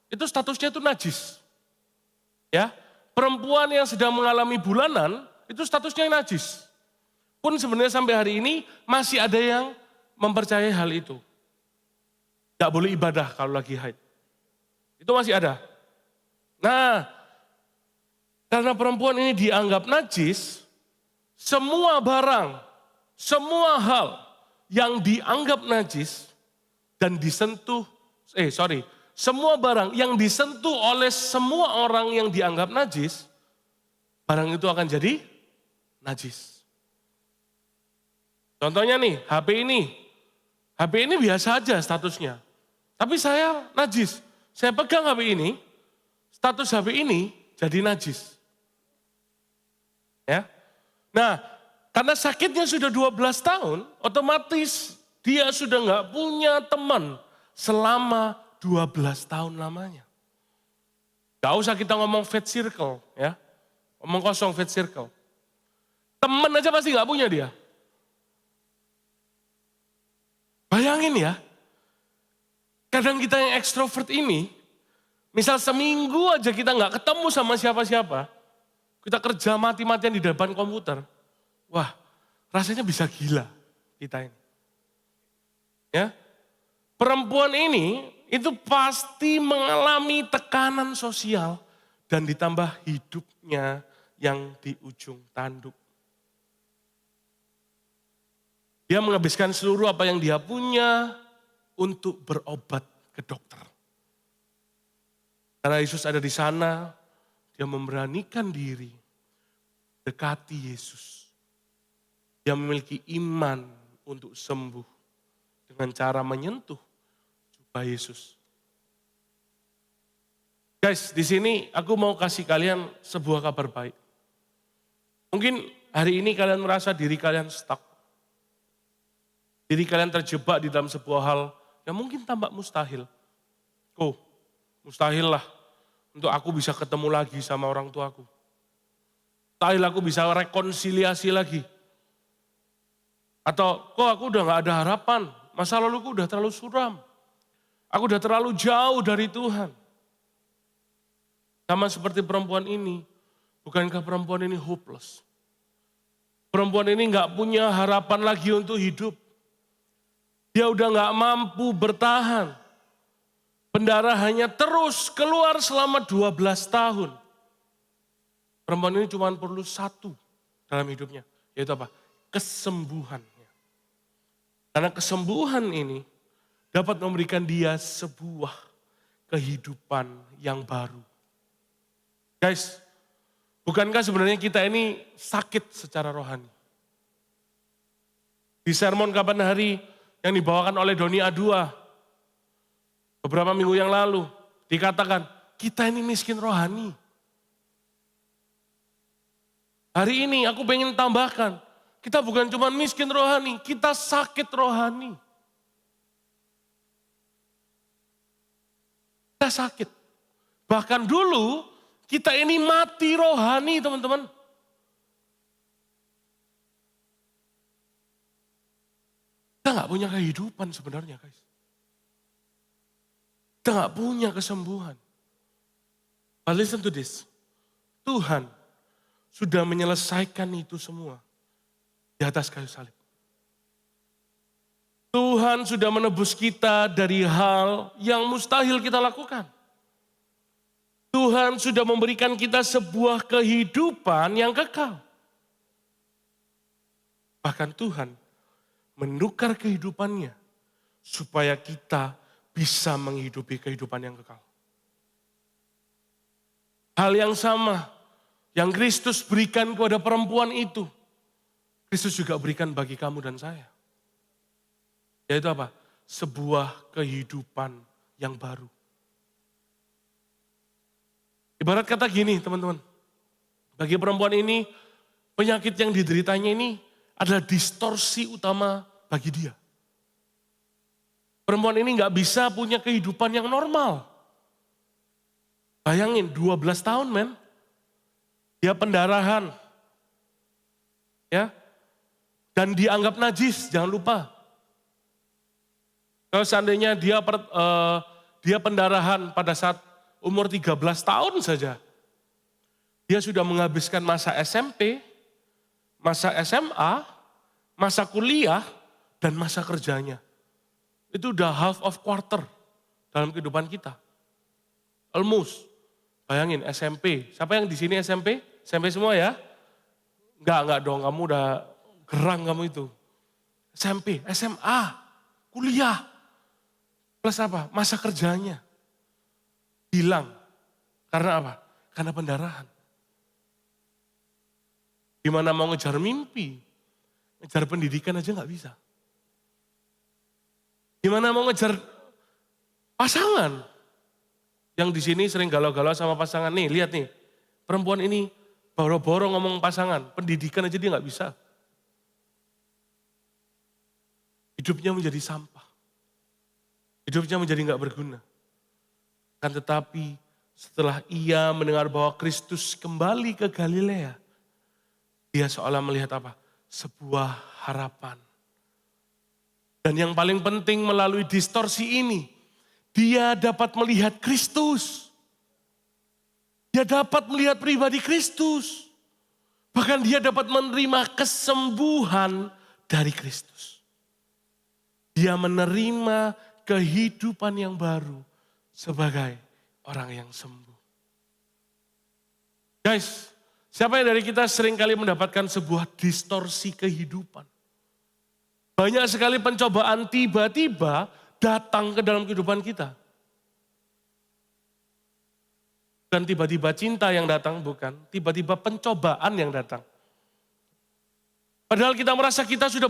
itu statusnya itu najis. Ya, perempuan yang sedang mengalami bulanan itu statusnya najis. Pun sebenarnya sampai hari ini masih ada yang mempercayai hal itu. Tidak boleh ibadah kalau lagi haid. Itu masih ada. Nah, karena perempuan ini dianggap najis, semua barang, semua hal yang dianggap najis dan disentuh, semua barang yang disentuh oleh semua orang yang dianggap najis, barang itu akan jadi najis. Contohnya nih, HP ini biasa aja statusnya. Tapi saya najis, saya pegang HP ini, status HP ini jadi najis. Ya. Nah, karena sakitnya sudah 12 tahun, otomatis dia sudah nggak punya teman selama 12 tahun lamanya. Gak usah kita ngomong faith circle, ya. Ngomong kosong faith circle. Teman aja pasti nggak punya dia. Bayangin ya, kadang kita yang ekstrovert ini, misal seminggu aja kita nggak ketemu sama siapa-siapa, kita kerja mati-matian di depan komputer, wah rasanya bisa gila kita ini. Ya, perempuan ini itu pasti mengalami tekanan sosial dan ditambah hidupnya yang di ujung tanduk. Dia menghabiskan seluruh apa yang dia punya untuk berobat ke dokter. Karena Yesus ada di sana, dia memberanikan diri dekati Yesus. Dia memiliki iman untuk sembuh dengan cara menyentuh jubah Yesus. Guys, di sini aku mau kasih kalian sebuah kabar baik. Mungkin hari ini kalian merasa diri kalian stuck. Diri kalian terjebak di dalam sebuah hal yang mungkin tampak mustahil. Oh, mustahil lah untuk aku bisa ketemu lagi sama orang tuaku. Mustahil aku bisa rekonsiliasi lagi. Atau kok aku udah gak ada harapan, masa laluku udah terlalu suram. Aku udah terlalu jauh dari Tuhan. Sama seperti perempuan ini, bukankah perempuan ini hopeless? Perempuan ini gak punya harapan lagi untuk hidup. Dia udah gak mampu bertahan. Pendarahannya terus keluar selama 12 tahun. Perempuan ini cuma perlu satu dalam hidupnya. Yaitu apa? Kesembuhan. Karena kesembuhan ini dapat memberikan dia sebuah kehidupan yang baru. Guys, bukankah sebenarnya kita ini sakit secara rohani? Di sermon kapan hari yang dibawakan oleh Doni A2 beberapa minggu yang lalu dikatakan kita ini miskin rohani. Hari ini aku pengen tambahkan, kita bukan cuma miskin rohani, kita sakit rohani. Kita sakit. Bahkan dulu kita ini mati rohani, teman-teman. Kita gak punya kehidupan sebenarnya, guys. Kita gak punya kesembuhan. But listen to this. Tuhan sudah menyelesaikan itu semua di atas kayu salib. Tuhan sudah menebus kita dari hal yang mustahil kita lakukan. Tuhan sudah memberikan kita sebuah kehidupan yang kekal. Bahkan Tuhan menukar kehidupannya supaya kita bisa menghidupi kehidupan yang kekal. Hal yang sama yang Kristus berikan kepada perempuan itu, Kristus juga berikan bagi kamu dan saya. Yaitu apa? Sebuah kehidupan yang baru. Ibarat kata gini teman-teman, bagi perempuan ini penyakit yang dideritanya ini adalah distorsi utama bagi dia. Perempuan ini nggak bisa punya kehidupan yang normal. Bayangin 12 tahun men, dia pendarahan. Ya, dan dianggap najis, jangan lupa. Kalau seandainya dia pendarahan pada saat umur 13 tahun saja, dia sudah menghabiskan masa SMP, masa SMA, masa kuliah, dan masa kerjanya. Itu udah half of quarter dalam kehidupan kita. Almost. Bayangin SMP. Siapa yang di sini SMP? SMP semua ya? Enggak dong, kamu udah gerang kamu itu. SMP, SMA, kuliah. Plus apa? Masa kerjanya. Hilang. Karena apa? Karena pendarahan. Gimana mau ngejar mimpi? Ngejar pendidikan aja nggak bisa. Gimana mau ngejar pasangan? Yang di sini sering galau-galau sama pasangan. Nih, lihat nih. Perempuan ini boro-boro ngomong pasangan. Pendidikan aja dia nggak bisa. Hidupnya menjadi sampah. Hidupnya menjadi nggak berguna. Kan tetapi setelah ia mendengar bahwa Kristus kembali ke Galilea, dia seolah melihat apa? Sebuah harapan. Dan yang paling penting melalui distorsi ini, dia dapat melihat Kristus. Dia dapat melihat pribadi Kristus. Bahkan dia dapat menerima kesembuhan dari Kristus. Dia menerima kehidupan yang baru sebagai orang yang sembuh. Guys, siapa yang dari kita seringkali mendapatkan sebuah distorsi kehidupan? Banyak sekali pencobaan tiba-tiba datang ke dalam kehidupan kita. Bukan tiba-tiba cinta yang datang, bukan. Tiba-tiba pencobaan yang datang. Padahal kita merasa kita sudah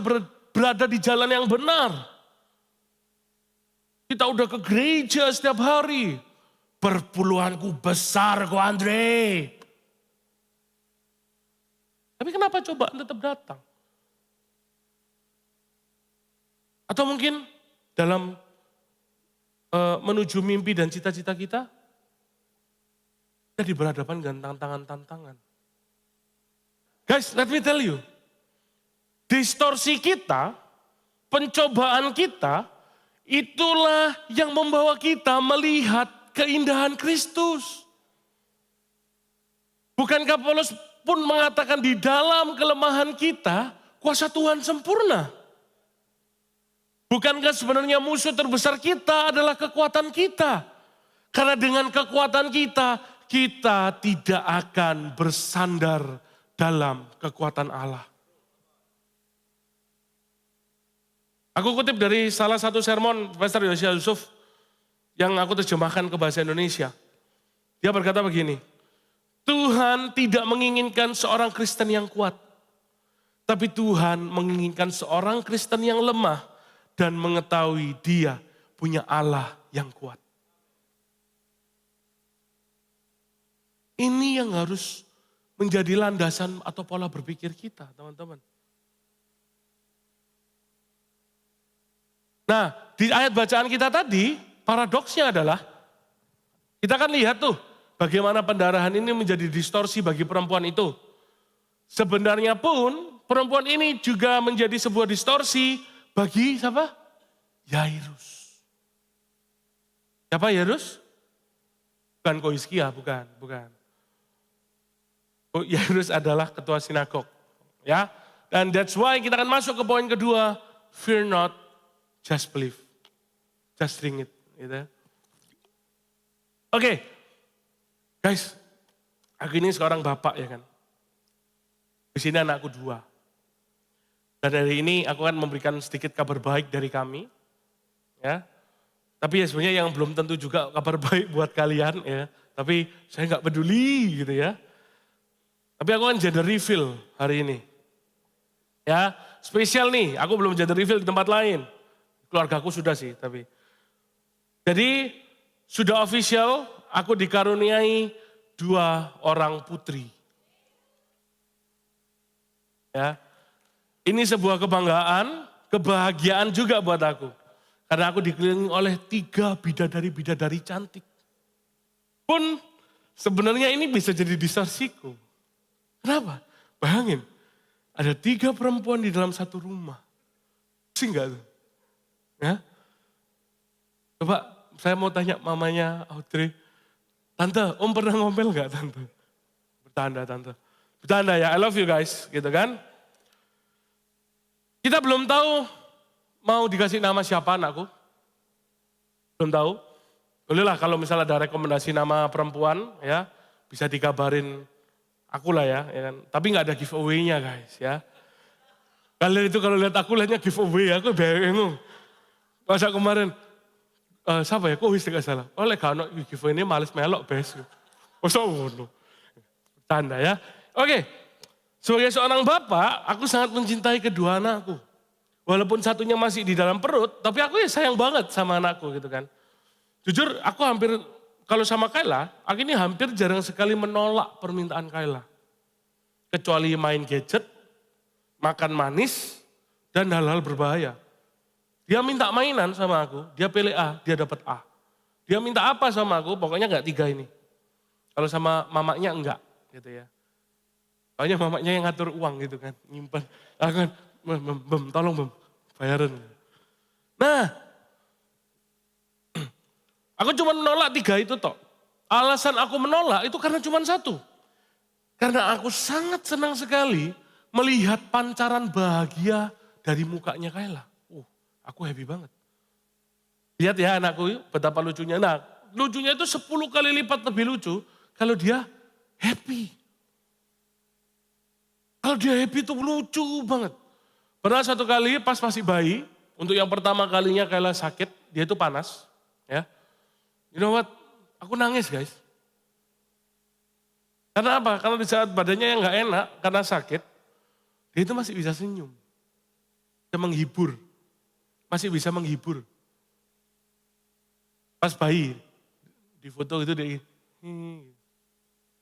berada di jalan yang benar. Kita udah ke gereja setiap hari. Perpuluhanku besar kok Andre. Tapi kenapa cobaan tetap datang? Atau mungkin dalam menuju mimpi dan cita-cita kita berhadapan dengan tantangan-tantangan. Guys, let me tell you. Distorsi kita, pencobaan kita, itulah yang membawa kita melihat keindahan Kristus. Bukankah Paulus pun mengatakan di dalam kelemahan kita, kuasa Tuhan sempurna. Bukankah sebenarnya musuh terbesar kita adalah kekuatan kita? Karena dengan kekuatan kita, kita tidak akan bersandar dalam kekuatan Allah. Aku kutip dari salah satu sermon Pastor Yosya Yusuf yang aku terjemahkan ke bahasa Indonesia. Dia berkata begini, Tuhan tidak menginginkan seorang Kristen yang kuat, tapi Tuhan menginginkan seorang Kristen yang lemah dan mengetahui dia punya Allah yang kuat. Ini yang harus menjadi landasan atau pola berpikir kita, teman-teman. Nah, di ayat bacaan kita tadi, paradoksnya adalah, kita akan lihat tuh, bagaimana pendarahan ini menjadi distorsi bagi perempuan itu. Sebenarnya pun, perempuan ini juga menjadi sebuah distorsi bagi siapa? Yairus. Siapa Yairus? Bukan Koiskia, bukan. Yairus adalah ketua sinagog. Ya, dan that's why kita akan masuk ke poin kedua. Fear not, just believe. Just drink it. Gitu. Oke. Guys, aku ini seorang bapak ya kan. Di sini anakku 2. Dan dari ini aku akan memberikan sedikit kabar baik dari kami. Ya. Tapi ya sebenarnya yang belum tentu juga kabar baik buat kalian ya. Tapi saya nggak peduli gitu ya. Tapi aku akan gender reveal hari ini. Ya, spesial nih, aku belum gender reveal di tempat lain. Keluargaku sudah sih, tapi. Jadi sudah official, aku dikaruniai 2 orang putri. Ya. Ini sebuah kebanggaan, kebahagiaan juga buat aku. Karena aku dikelilingi oleh 3 bidadari-bidadari cantik. Pun sebenarnya ini bisa jadi distorsiku. Kenapa? Bayangin, ada 3 perempuan di dalam satu rumah. Pusing gak tuh? Ya? Coba saya mau tanya mamanya Audrey, Tante, Om pernah ngomel gak Tante? Bercanda Tante. Bercanda ya, I love you guys, gitu kan. Kita belum tahu mau dikasih nama siapa anakku. Belum tahu. Bolehlah kalau misalnya ada rekomendasi nama perempuan, ya bisa dikabarin aku lah ya kan. Tapi nggak ada giveaway-nya guys ya. Kalian itu kalau lihat aku lihatnya giveaway, aku bingung. Masa kemarin, siapa ya, kok wis gak salah. Oleh karena giveaway ini males melok bes. Masa ngono. Tanda ya. Oke, sebagai seorang bapak, aku sangat mencintai kedua anakku. Walaupun satunya masih di dalam perut, tapi aku ya sayang banget sama anakku gitu kan. Jujur aku hampir, kalau sama Kayla, aku ini hampir jarang sekali menolak permintaan Kayla. Kecuali main gadget, makan manis, dan hal-hal berbahaya. Dia minta mainan sama aku, dia pilih A, dia dapat A. Dia minta apa sama aku, pokoknya enggak 3 ini. Kalau sama mamanya enggak gitu ya. Soalnya mamanya yang ngatur uang gitu kan, nyimpan. Aku kan, Bem, tolong Bem, bayaran. Nah, aku cuma menolak 3 itu toh. Alasan aku menolak itu karena cuma 1. Karena aku sangat senang sekali melihat pancaran bahagia dari mukanya Kayla. Aku happy banget. Lihat ya anakku yuk, betapa lucunya. Nah, lucunya itu 10 kali lipat lebih lucu kalau dia happy. Kalau dia happy itu lucu banget. Pernah satu kali pas masih bayi, untuk yang pertama kalinya Kayla sakit, dia itu panas. Ya. You know what? Aku nangis guys. Karena apa? Karena di saat badannya yang gak enak, karena sakit, dia itu masih bisa senyum. Bisa menghibur. Masih bisa menghibur. Pas bayi, di foto itu dia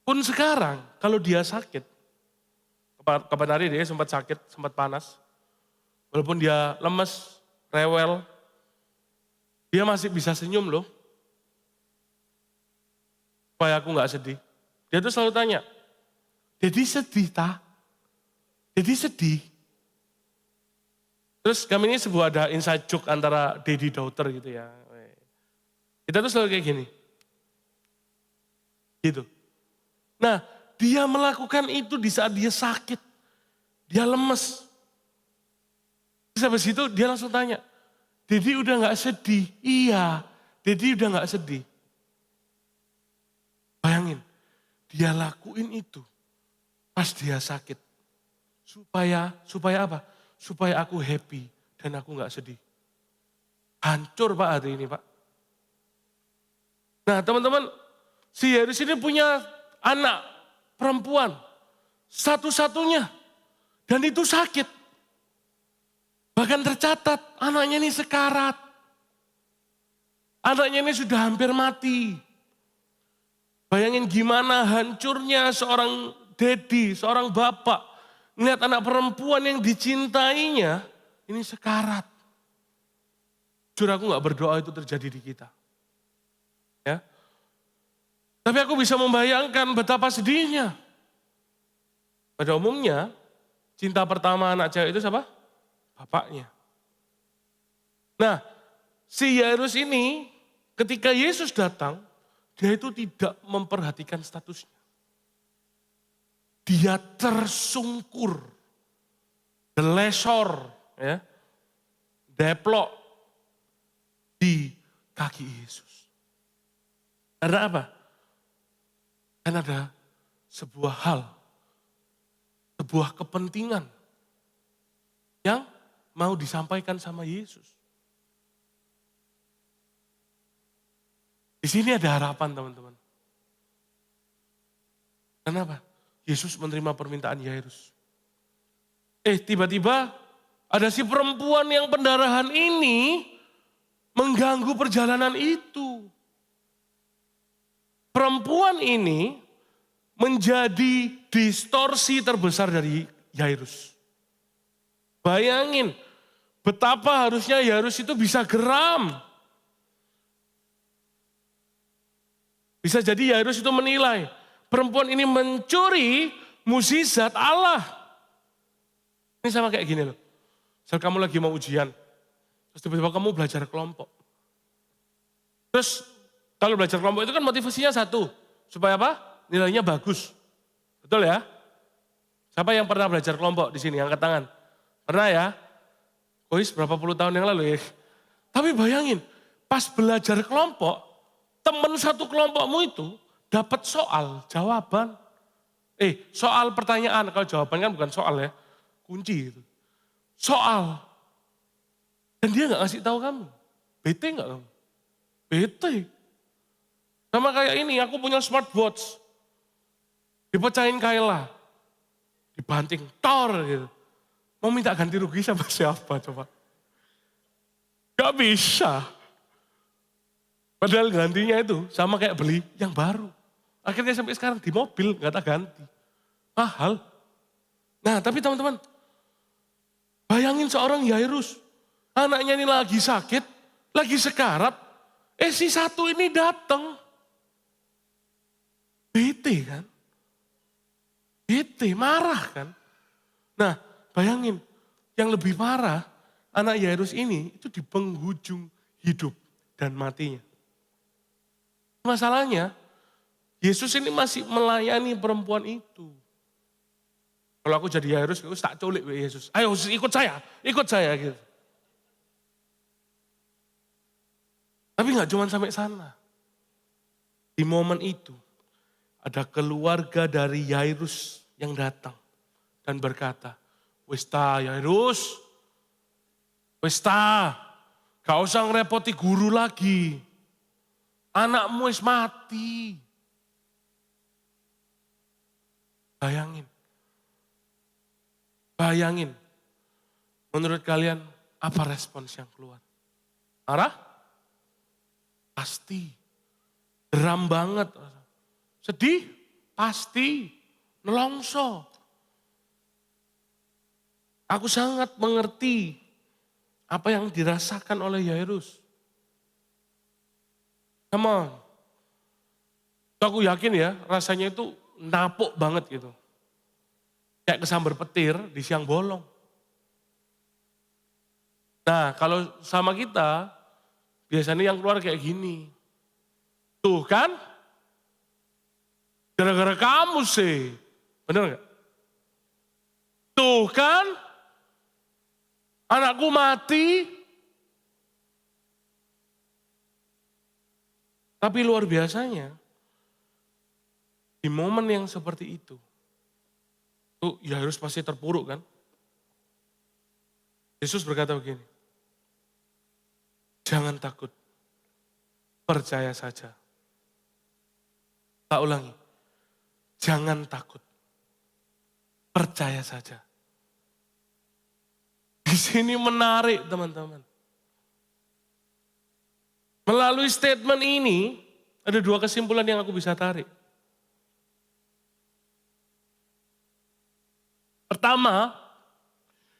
pun sekarang, kalau dia sakit, kapan hari dia sempat sakit, sempat panas, walaupun dia lemes, rewel, dia masih bisa senyum loh. Supaya aku gak sedih. Dia tuh selalu tanya, Dedi sedih ta? Dedi sedih? Terus kami ini sebuah ada inside joke antara Dedi daughter gitu ya. Kita tuh selalu kayak gini. Gitu. Nah, dia melakukan itu di saat dia sakit. Dia lemes. Terus habis itu dia langsung tanya, Dedi udah gak sedih? Iya, Dedi udah gak sedih. Bayangin, dia lakuin itu pas dia sakit. Supaya apa? Supaya aku happy dan aku gak sedih. Hancur Pak hari ini Pak. Nah teman-teman, si Yairus ini punya anak perempuan. Satu-satunya. Dan itu sakit. Bahkan tercatat anaknya ini sekarat. Anaknya ini sudah hampir mati. Bayangin gimana hancurnya seorang daddy, seorang bapak. Melihat anak perempuan yang dicintainya, ini sekarat. Jujur aku gak berdoa itu terjadi di kita. Ya. Tapi aku bisa membayangkan betapa sedihnya. Pada umumnya, cinta pertama anak cewek itu siapa? Bapaknya. Nah, si Yairus ini ketika Yesus datang, dia itu tidak memperhatikan statusnya. Dia tersungkur, delesor, ya, deplok di kaki Yesus. Karena apa? Karena ada sebuah hal, sebuah kepentingan yang mau disampaikan sama Yesus. Di sini ada harapan teman-teman. Kenapa? Yesus menerima permintaan Yairus. Tiba-tiba ada si perempuan yang pendarahan ini mengganggu perjalanan itu. Perempuan ini menjadi distorsi terbesar dari Yairus. Bayangin betapa harusnya Yairus itu bisa geram. Bisa jadi Yairus itu menilai perempuan ini mencuri mukjizat Allah. Ini sama kayak gini loh. Misal kamu lagi mau ujian, terus tiba-tiba kamu belajar kelompok. Terus kalau belajar kelompok itu kan motivasinya satu, supaya apa? Nilainya bagus. Betul ya? Siapa yang pernah belajar kelompok di sini? Angkat tangan. Pernah ya? Kois berapa puluh tahun yang lalu ya? Tapi bayangin, pas belajar kelompok, teman satu kelompokmu itu dapat soal, jawaban. Soal pertanyaan, kalau jawaban kan bukan soal ya, kunci itu. Soal. Dan dia gak ngasih tahu kamu. Bete gak kamu? Bete. Sama kayak ini, aku punya smartwatch. Dipecahin Kayla. Dibanting, tor gitu. Mau minta ganti rugi sama siapa coba? Gak bisa. Padahal gantinya itu sama kayak beli yang baru. Akhirnya sampai sekarang di mobil gak tak ganti. Mahal. Nah tapi teman-teman, bayangin seorang Yairus. Anaknya ini lagi sakit, lagi sekarat. Si satu ini datang. Bete kan? Bete, marah kan? Nah bayangin, yang lebih parah, anak Yairus ini itu di penghujung hidup dan matinya. Masalahnya, Yesus ini masih melayani perempuan itu. Kalau aku jadi Yairus, aku tak culik Yesus. Ayo Yesus ikut saya gitu. Tapi gak cuma sampai sana. Di momen itu, ada keluarga dari Yairus yang datang dan berkata, wis ta Yairus, wis ta, gak usah ngerepoti guru lagi. Anakmu wis mati. Bayangin. Menurut kalian apa respons yang keluar? Marah? Pasti. Geram banget. Sedih? Pasti. Nelongso. Aku sangat mengerti apa yang dirasakan oleh Yairus. Come on. Aku yakin ya rasanya itu napuk banget gitu. Kayak kesambar petir di siang bolong. Nah kalau sama kita, biasanya yang keluar kayak gini. Tuh kan, gara-gara kamu sih. Bener gak? Tuh kan, anakku mati. Tapi luar biasanya, di momen yang seperti itu, tuh Yairus pasti terpuruk kan. Yesus berkata begini, jangan takut, percaya saja. Tak ulangi, jangan takut, percaya saja. Di sini menarik teman-teman. Melalui statement ini, ada dua kesimpulan yang aku bisa tarik. Pertama,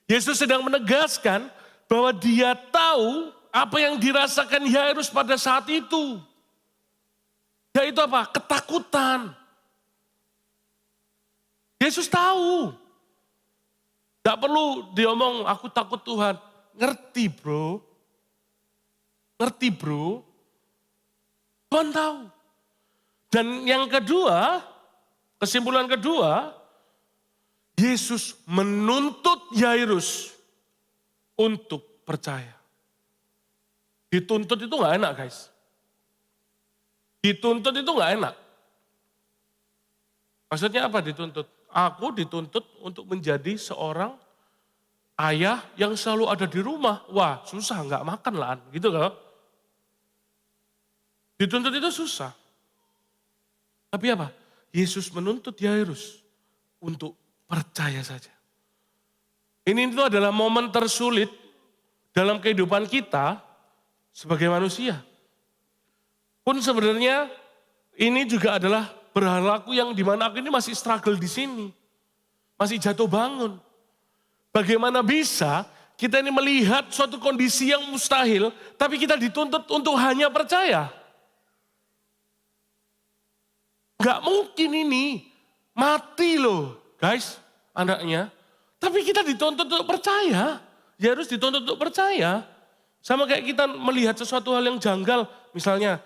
Yesus sedang menegaskan bahwa dia tahu apa yang dirasakan Yairus pada saat itu. Yaitu apa? Ketakutan. Yesus tahu. Gak perlu diomong, aku takut Tuhan. Ngerti bro. Tuhan tahu. Dan yang kedua, kesimpulan kedua, Yesus menuntut Yairus untuk percaya. Dituntut itu gak enak guys. Dituntut itu gak enak. Maksudnya apa dituntut? Aku dituntut untuk menjadi seorang ayah yang selalu ada di rumah. Wah susah gak makan lah gitu kan. Dituntut itu susah. Tapi apa? Yesus menuntut Yairus untuk percaya saja. Ini itu adalah momen tersulit dalam kehidupan kita sebagai manusia. Pun sebenarnya ini juga adalah berlaku yang dimana aku ini masih struggle di sini. Masih jatuh bangun. Bagaimana bisa kita ini melihat suatu kondisi yang mustahil, tapi kita dituntut untuk hanya percaya. Gak mungkin ini, mati loh guys anaknya. Tapi kita dituntut untuk percaya, ya harus dituntut untuk percaya. Sama kayak kita melihat sesuatu hal yang janggal, misalnya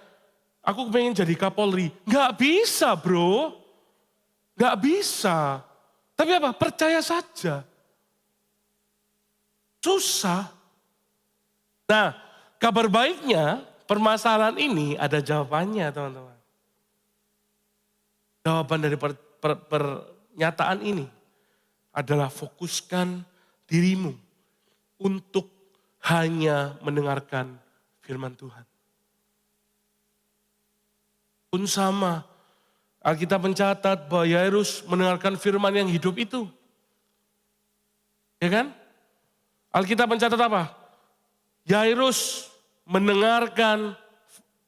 aku pengen jadi Kapolri. Gak bisa bro, gak bisa. Tapi apa? Percaya saja. Susah. Nah, kabar baiknya permasalahan ini ada jawabannya teman-teman. Jawaban dari pernyataan ini adalah fokuskan dirimu untuk hanya mendengarkan firman Tuhan. Pun sama, Alkitab mencatat bahwa Yairus mendengarkan firman yang hidup itu. Ya kan? Alkitab mencatat apa? Yairus mendengarkan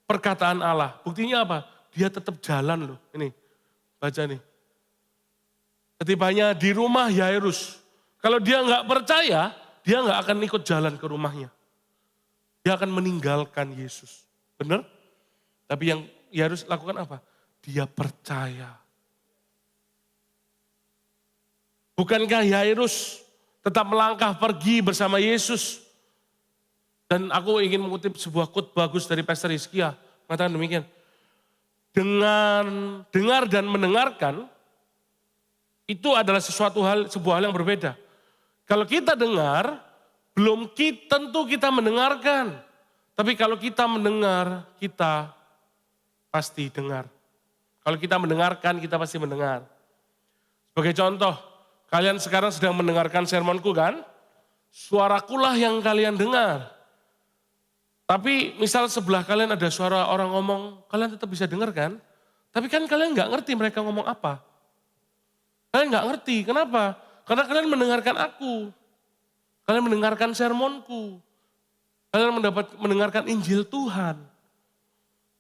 perkataan Allah. Buktinya apa? Dia tetap jalan loh. Ini, baca nih. Ketibanya di rumah Yairus. Kalau dia nggak percaya, dia nggak akan ikut jalan ke rumahnya. Dia akan meninggalkan Yesus. Benar? Tapi yang Yairus lakukan apa? Dia percaya. Bukankah Yairus tetap melangkah pergi bersama Yesus? Dan aku ingin mengutip sebuah quote bagus dari Pastor Hizkia. Mengatakan demikian. Dengan dengar dan mendengarkan, itu adalah sebuah hal yang berbeda. Kalau kita dengar, tentu kita mendengarkan. Tapi kalau kita mendengar, kita pasti dengar. Kalau kita mendengarkan, kita pasti mendengar. Sebagai contoh, kalian sekarang sedang mendengarkan sermonku kan? Suarakulah yang kalian dengar. Tapi misal sebelah kalian ada suara orang ngomong, kalian tetap bisa dengar kan? Tapi kan kalian nggak ngerti mereka ngomong apa. Kalian nggak ngerti, kenapa? Karena kalian mendengarkan aku. Kalian mendengarkan sermonku. Kalian mendengarkan Injil Tuhan.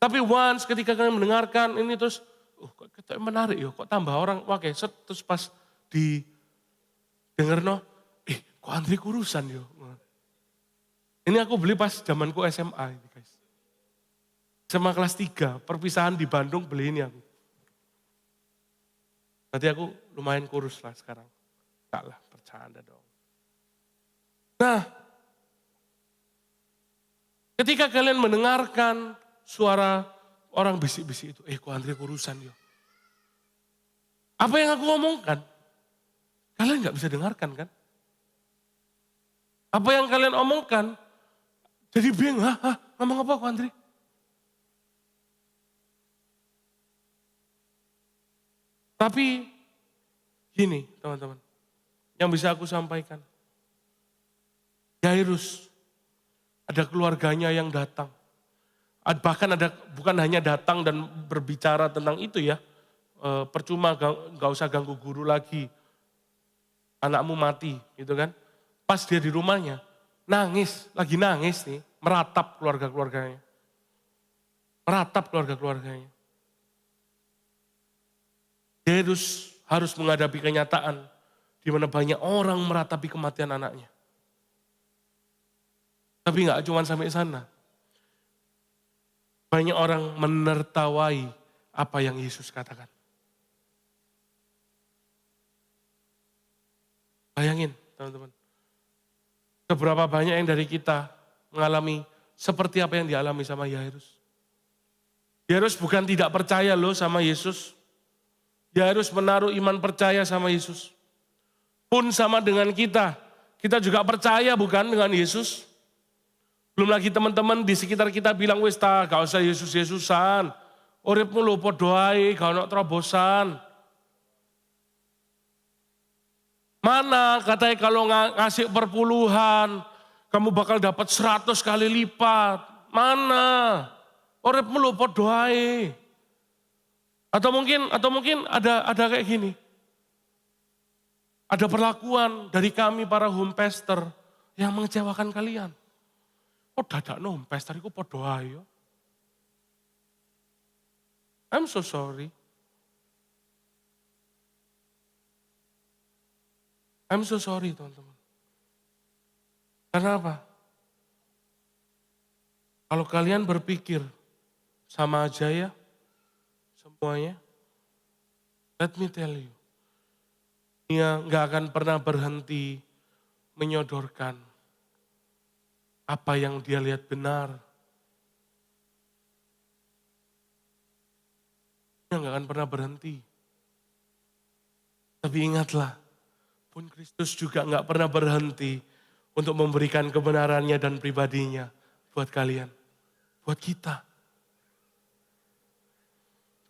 Tapi once ketika kalian mendengarkan ini terus, kok menarik ya, kok tambah orang, oke, terus pas denger kok Andri kurusan yo. Ini aku beli pas zamanku SMA ini guys. SMA kelas 3, perpisahan di Bandung beli ini aku. Berarti aku lumayan kurus lah sekarang. Enggak lah, bercanda dong. Nah, ketika kalian mendengarkan suara orang bisik-bisik itu, kok Andri kurusan yo. Apa yang aku ngomongkan? Kalian nggak bisa dengarkan kan? Apa yang kalian omongkan? Jadi bingung, ngomong apa kok Andri? Tapi gini teman-teman, yang bisa aku sampaikan. Yairus, ada keluarganya yang datang. Bahkan ada, bukan hanya datang dan berbicara tentang itu ya, percuma gak usah ganggu guru lagi, anakmu mati gitu kan. Pas dia di rumahnya, lagi nangis nih, meratap keluarga-keluarganya. Meratap keluarga-keluarganya. Yairus harus menghadapi kenyataan di mana banyak orang meratapi kematian anaknya. Tapi gak cuma sampai sana. Banyak orang menertawai apa yang Yesus katakan. Bayangin teman-teman. Seberapa banyak yang dari kita mengalami seperti apa yang dialami sama Yairus. Yairus bukan tidak percaya loh sama Yesus. Yairus menaruh iman percaya sama Yesus. Pun sama dengan kita. Kita juga percaya bukan dengan Yesus. Belum lagi teman-teman di sekitar kita bilang, wis ta, gak usah Yesus-Yesusan. Uripmu lho padha ae, gak ono terobosan. Mana katanya kalau ngasih perpuluhan, kamu bakal dapat 100 kali lipat. Mana? Uripmu lho padha ae. Atau mungkin ada kayak gini. Ada perlakuan dari kami para home pastor yang mengecewakan kalian. Oh dadakno home pastor iku padha ae. I'm so sorry. I'm so sorry teman-teman. Karena apa? Kalau kalian berpikir sama aja ya semuanya, let me tell you, dia nggak akan pernah berhenti menyodorkan apa yang dia lihat benar. Dia nggak akan pernah berhenti. Tapi ingatlah, pun Kristus juga nggak pernah berhenti untuk memberikan kebenarannya dan pribadinya buat kalian, buat kita.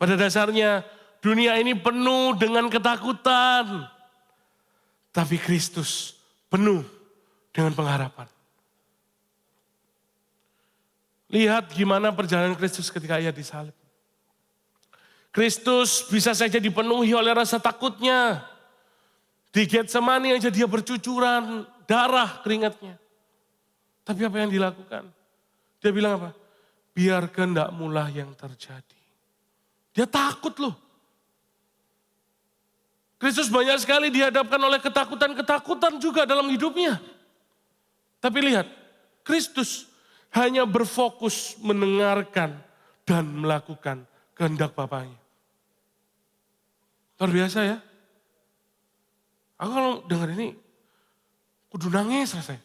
Pada dasarnya dunia ini penuh dengan ketakutan, tapi Kristus penuh dengan pengharapan. Lihat gimana perjalanan Kristus ketika ia disalib. Kristus bisa saja dipenuhi oleh rasa takutnya. Di Getsemani aja dia bercucuran darah keringatnya. Tapi apa yang dilakukan? Dia bilang apa? Biar kehendakmu lah yang terjadi. Dia takut loh. Kristus banyak sekali dihadapkan oleh ketakutan-ketakutan juga dalam hidupnya. Tapi lihat, Kristus hanya berfokus mendengarkan dan melakukan kehendak Bapaknya. Luar biasa ya. Aku kalau dengar ini, kudu nangis rasanya.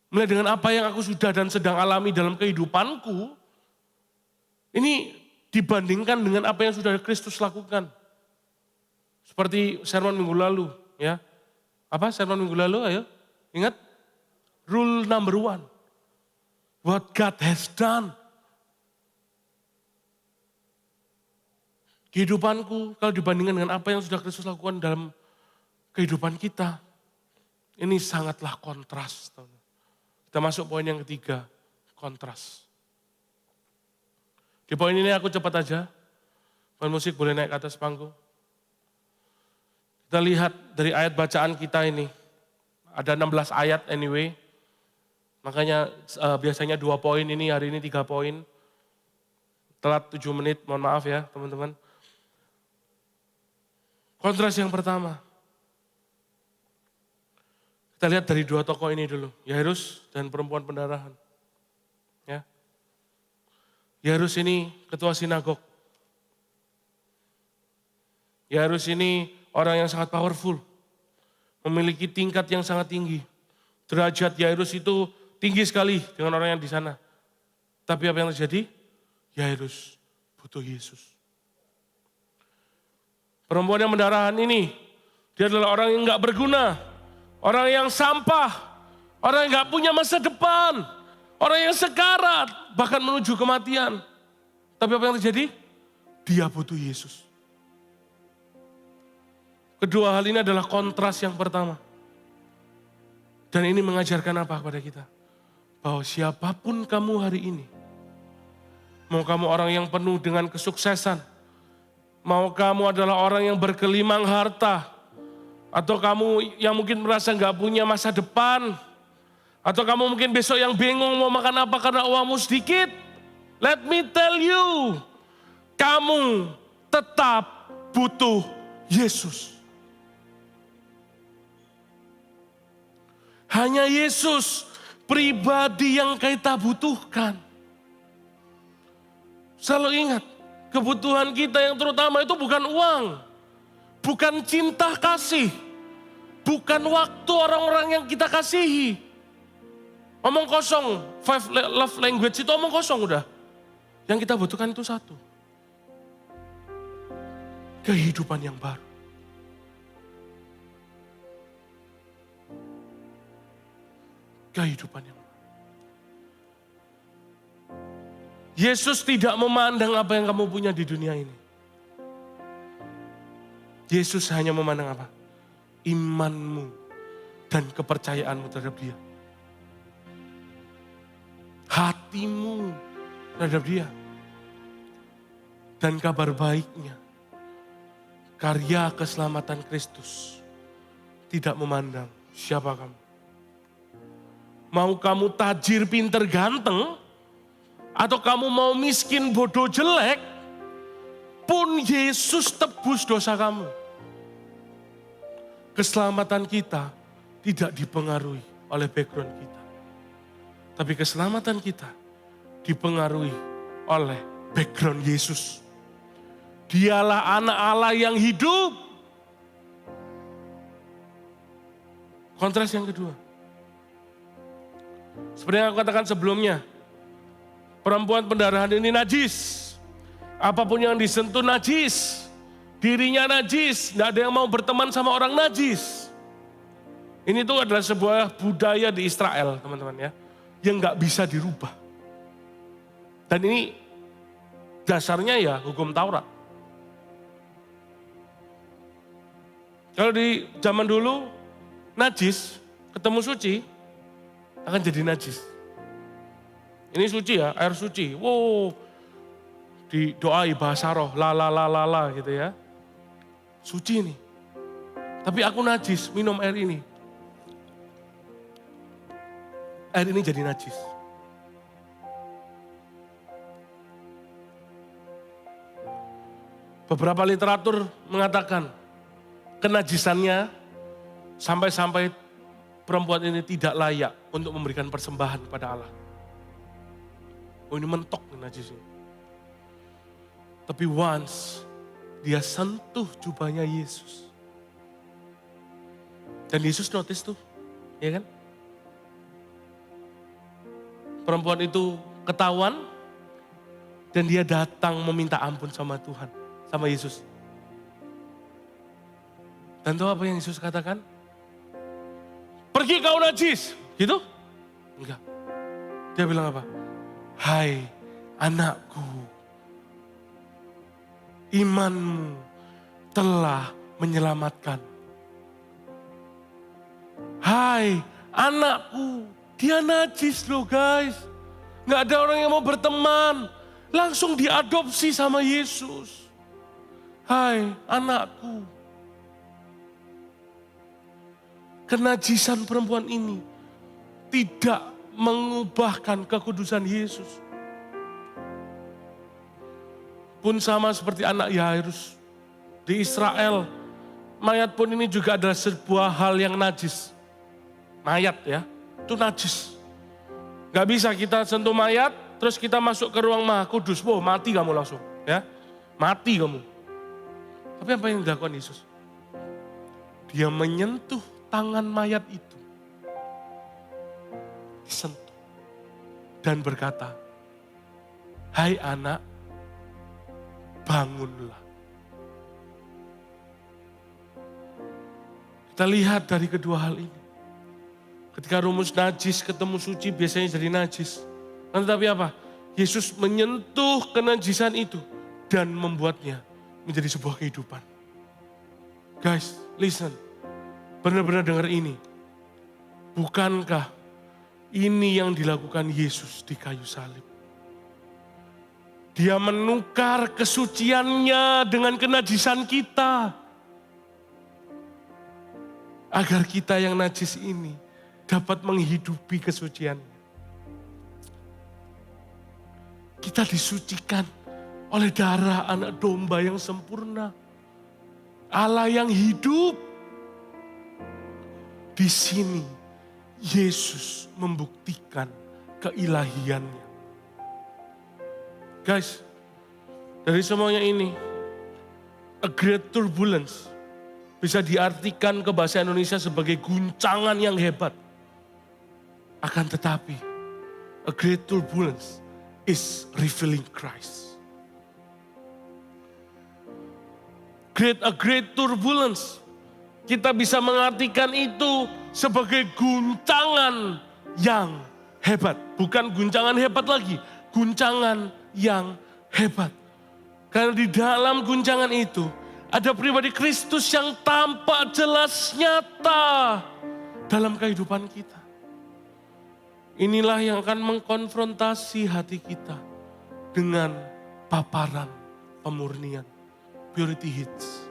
Mulai dengan apa yang aku sudah dan sedang alami dalam kehidupanku, ini dibandingkan dengan apa yang sudah Kristus lakukan. Seperti sermon minggu lalu, ya. Apa sermon minggu lalu, ayo. Ingat, rule number 1. What God has done. Kehidupanku kalau dibandingkan dengan apa yang sudah Kristus lakukan dalam kehidupan kita, ini sangatlah kontras. Kita masuk poin yang ketiga, kontras. Di poin ini aku cepat aja, pemain musik boleh naik ke atas panggung. Kita lihat dari ayat bacaan kita ini, ada 16 ayat anyway, makanya biasanya 2 poin ini, hari ini 3 poin. Telat 7 menit, mohon maaf ya teman-teman. Kontras yang pertama, kita lihat dari 2 tokoh ini dulu, Yairus dan perempuan pendarahan. Ya. Yairus ini ketua sinagog. Yairus ini orang yang sangat powerful, memiliki tingkat yang sangat tinggi. Derajat Yairus itu tinggi sekali dengan orang yang di sana. Tapi apa yang terjadi? Yairus butuh Yesus. Perempuan yang pendarahan ini, dia adalah orang yang gak berguna, orang yang sampah, orang yang gak punya masa depan, orang yang sekarat, bahkan menuju kematian. Tapi apa yang terjadi? Dia butuh Yesus. Kedua hal ini adalah kontras yang pertama. Dan ini mengajarkan apa kepada kita? Bahwa siapapun kamu hari ini, mau kamu orang yang penuh dengan kesuksesan, mau kamu adalah orang yang berkelimang harta, atau kamu yang mungkin merasa gak punya masa depan, atau kamu mungkin besok yang bingung mau makan apa karena uangmu sedikit, let me tell you, kamu tetap butuh Yesus. Hanya Yesus pribadi yang kita butuhkan. Selalu ingat, kebutuhan kita yang terutama itu bukan uang, bukan cinta kasih, bukan waktu orang-orang yang kita kasihi. Omong kosong, 5 love language itu omong kosong udah. Yang kita butuhkan itu satu, kehidupan yang baru. Kehidupan yang baru. Yesus tidak memandang apa yang kamu punya di dunia ini. Yesus hanya memandang apa? Imanmu dan kepercayaanmu terhadap Dia. Hatimu terhadap Dia. Dan kabar baiknya, karya keselamatan Kristus tidak memandang siapa kamu. Mau kamu tajir, pinter, ganteng, atau kamu mau miskin, bodoh, jelek, pun Yesus tebus dosa kamu. keselamatan kita tidak dipengaruhi oleh background kita. Tapi keselamatan kita dipengaruhi oleh background Yesus. Dialah anak Allah yang hidup. Kontras yang kedua. Seperti yang aku katakan sebelumnya, perempuan pendarahan ini najis. Apapun yang disentuh najis. Dirinya najis, tidak ada yang mau berteman sama orang najis. Ini tuh adalah sebuah budaya di Israel, teman-teman ya, yang nggak bisa dirubah. Dan ini dasarnya ya hukum Taurat. Kalau di zaman dulu, najis, ketemu suci, akan jadi najis. Ini suci ya, air suci. Wow, didoai bahasa roh, la gitu ya. Suci nih. Tapi aku najis, minum air ini. Air ini jadi najis. Beberapa literatur mengatakan kenajisannya sampai-sampai perempuan ini tidak layak untuk memberikan persembahan kepada Allah. Oh, ini mentok nih najisnya. Tapi once dia sentuh jubahnya Yesus. Dan Yesus notice tuh, ya kan? Perempuan itu ketahuan dan dia datang meminta ampun sama Tuhan, sama Yesus. Dan tahu apa yang Yesus katakan? Pergi kau najis, gitu? Enggak. Dia bilang apa? Hai anakku, imanmu telah menyelamatkan. Hai anakku, dia najis loh guys. Gak ada orang yang mau berteman. Langsung diadopsi sama Yesus. Hai anakku. Kenajisan perempuan ini tidak mengubahkan kekudusan Yesus. Pun sama seperti anak Yairus di Israel. Mayat pun ini juga adalah sebuah hal yang najis. Mayat ya, itu najis. Gak bisa kita sentuh mayat, terus kita masuk ke ruang Maha Kudus. Wow, mati kamu langsung ya. Mati kamu. Tapi apa yang dilakukan Yesus? Dia menyentuh tangan mayat itu. Disentuh. Dan berkata, hai anak, bangunlah. Kita lihat dari kedua hal ini. Ketika rumus najis ketemu suci biasanya jadi najis. Tetapi apa? Yesus menyentuh kenajisan itu dan membuatnya menjadi sebuah kehidupan. Guys, listen. Benar-benar dengar ini. Bukankah ini yang dilakukan Yesus di kayu salib? Dia menukar kesuciannya dengan kenajisan kita. Agar kita yang najis ini dapat menghidupi kesuciannya. Kita disucikan oleh darah anak domba yang sempurna. Allah yang hidup. Di sini Yesus membuktikan keilahiannya. Guys, dari semuanya ini, a great turbulence bisa diartikan ke bahasa Indonesia sebagai guncangan yang hebat. Akan tetapi, a great turbulence is revealing Christ. A great turbulence, kita bisa mengartikan itu sebagai guncangan yang hebat. Bukan guncangan hebat lagi, guncangan yang hebat. Karena di dalam guncangan itu, ada pribadi Kristus yang tampak jelas nyata dalam kehidupan kita. Inilah yang akan mengkonfrontasi hati kita dengan paparan pemurnian, purity hits.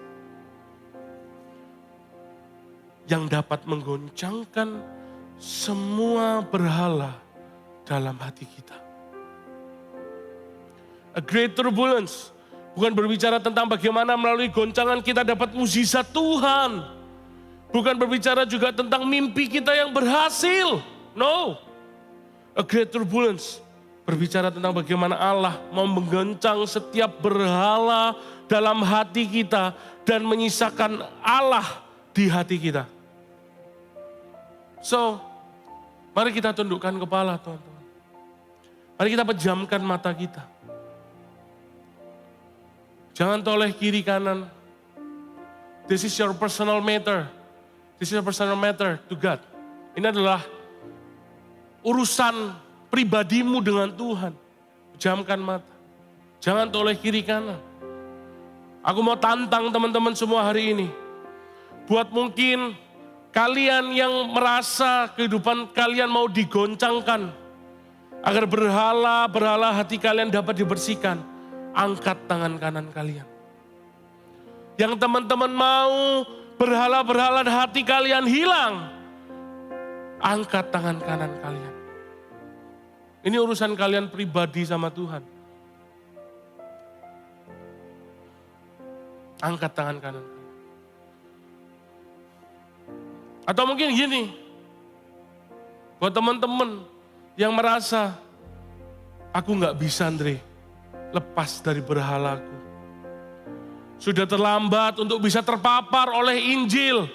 Yang dapat menggoncangkan semua berhala dalam hati kita. A great turbulence bukan berbicara tentang bagaimana melalui goncangan kita dapat mukjizat Tuhan. Bukan berbicara juga tentang mimpi kita yang berhasil. No. A great turbulence. Berbicara tentang bagaimana Allah mau menggoncang setiap berhala dalam hati kita dan menyisakan Allah di hati kita. So, mari kita tundukkan kepala, teman-teman. Mari kita pejamkan mata kita. Jangan toleh kiri kanan. This is your personal matter. This is your personal matter to God. Ini adalah urusan pribadimu dengan Tuhan. Pejamkan mata. Jangan toleh kiri kanan. Aku mau tantang teman-teman semua hari ini. Buat mungkin kalian yang merasa kehidupan kalian mau digoncangkan. Agar berhala hati kalian dapat dibersihkan. Angkat tangan kanan kalian. Yang teman-teman mau berhala hati kalian hilang. Angkat tangan kanan kalian. Ini urusan kalian pribadi sama Tuhan. Angkat tangan kanan kalian. Atau mungkin gini. Buat teman-teman yang merasa, aku gak bisa Andre, lepas dari berhalaku. Sudah terlambat untuk bisa terpapar oleh Injil.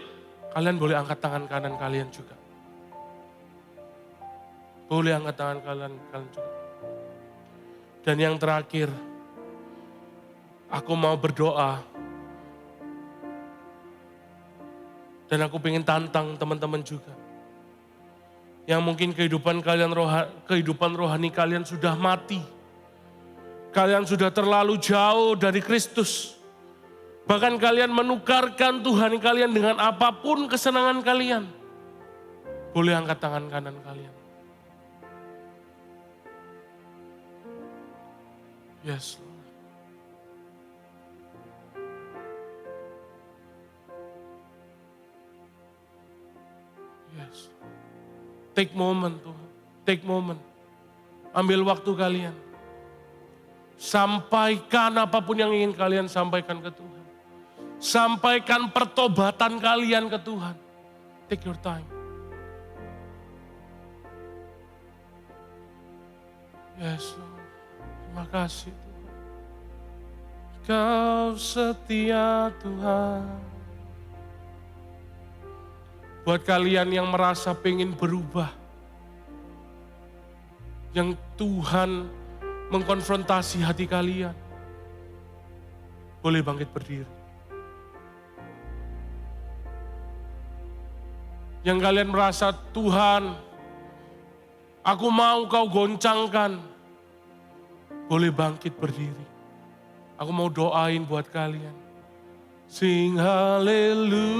Kalian boleh angkat tangan kanan kalian juga. Boleh angkat tangan kalian juga. Dan yang terakhir, aku mau berdoa. Dan aku pengen tantang teman-teman juga. Yang mungkin kehidupan rohani kalian sudah mati. Kalian sudah terlalu jauh dari Kristus. Bahkan kalian menukarkan Tuhan kalian dengan apapun kesenangan kalian. Boleh angkat tangan kanan kalian. Yes, Lord. Yes. Take moment Tuhan. Take moment. Ambil waktu kalian. Sampaikan apapun yang ingin kalian sampaikan ke Tuhan. Sampaikan pertobatan kalian ke Tuhan. Take your time. Yes, Lord. Terima kasih Tuhan. Kau setia Tuhan. Buat kalian yang merasa pengen berubah. Yang Tuhan mengkonfrontasi hati kalian. Boleh bangkit berdiri. Yang kalian merasa, Tuhan, aku mau kau goncangkan. Boleh bangkit berdiri. Aku mau doain buat kalian. Sing haleluya.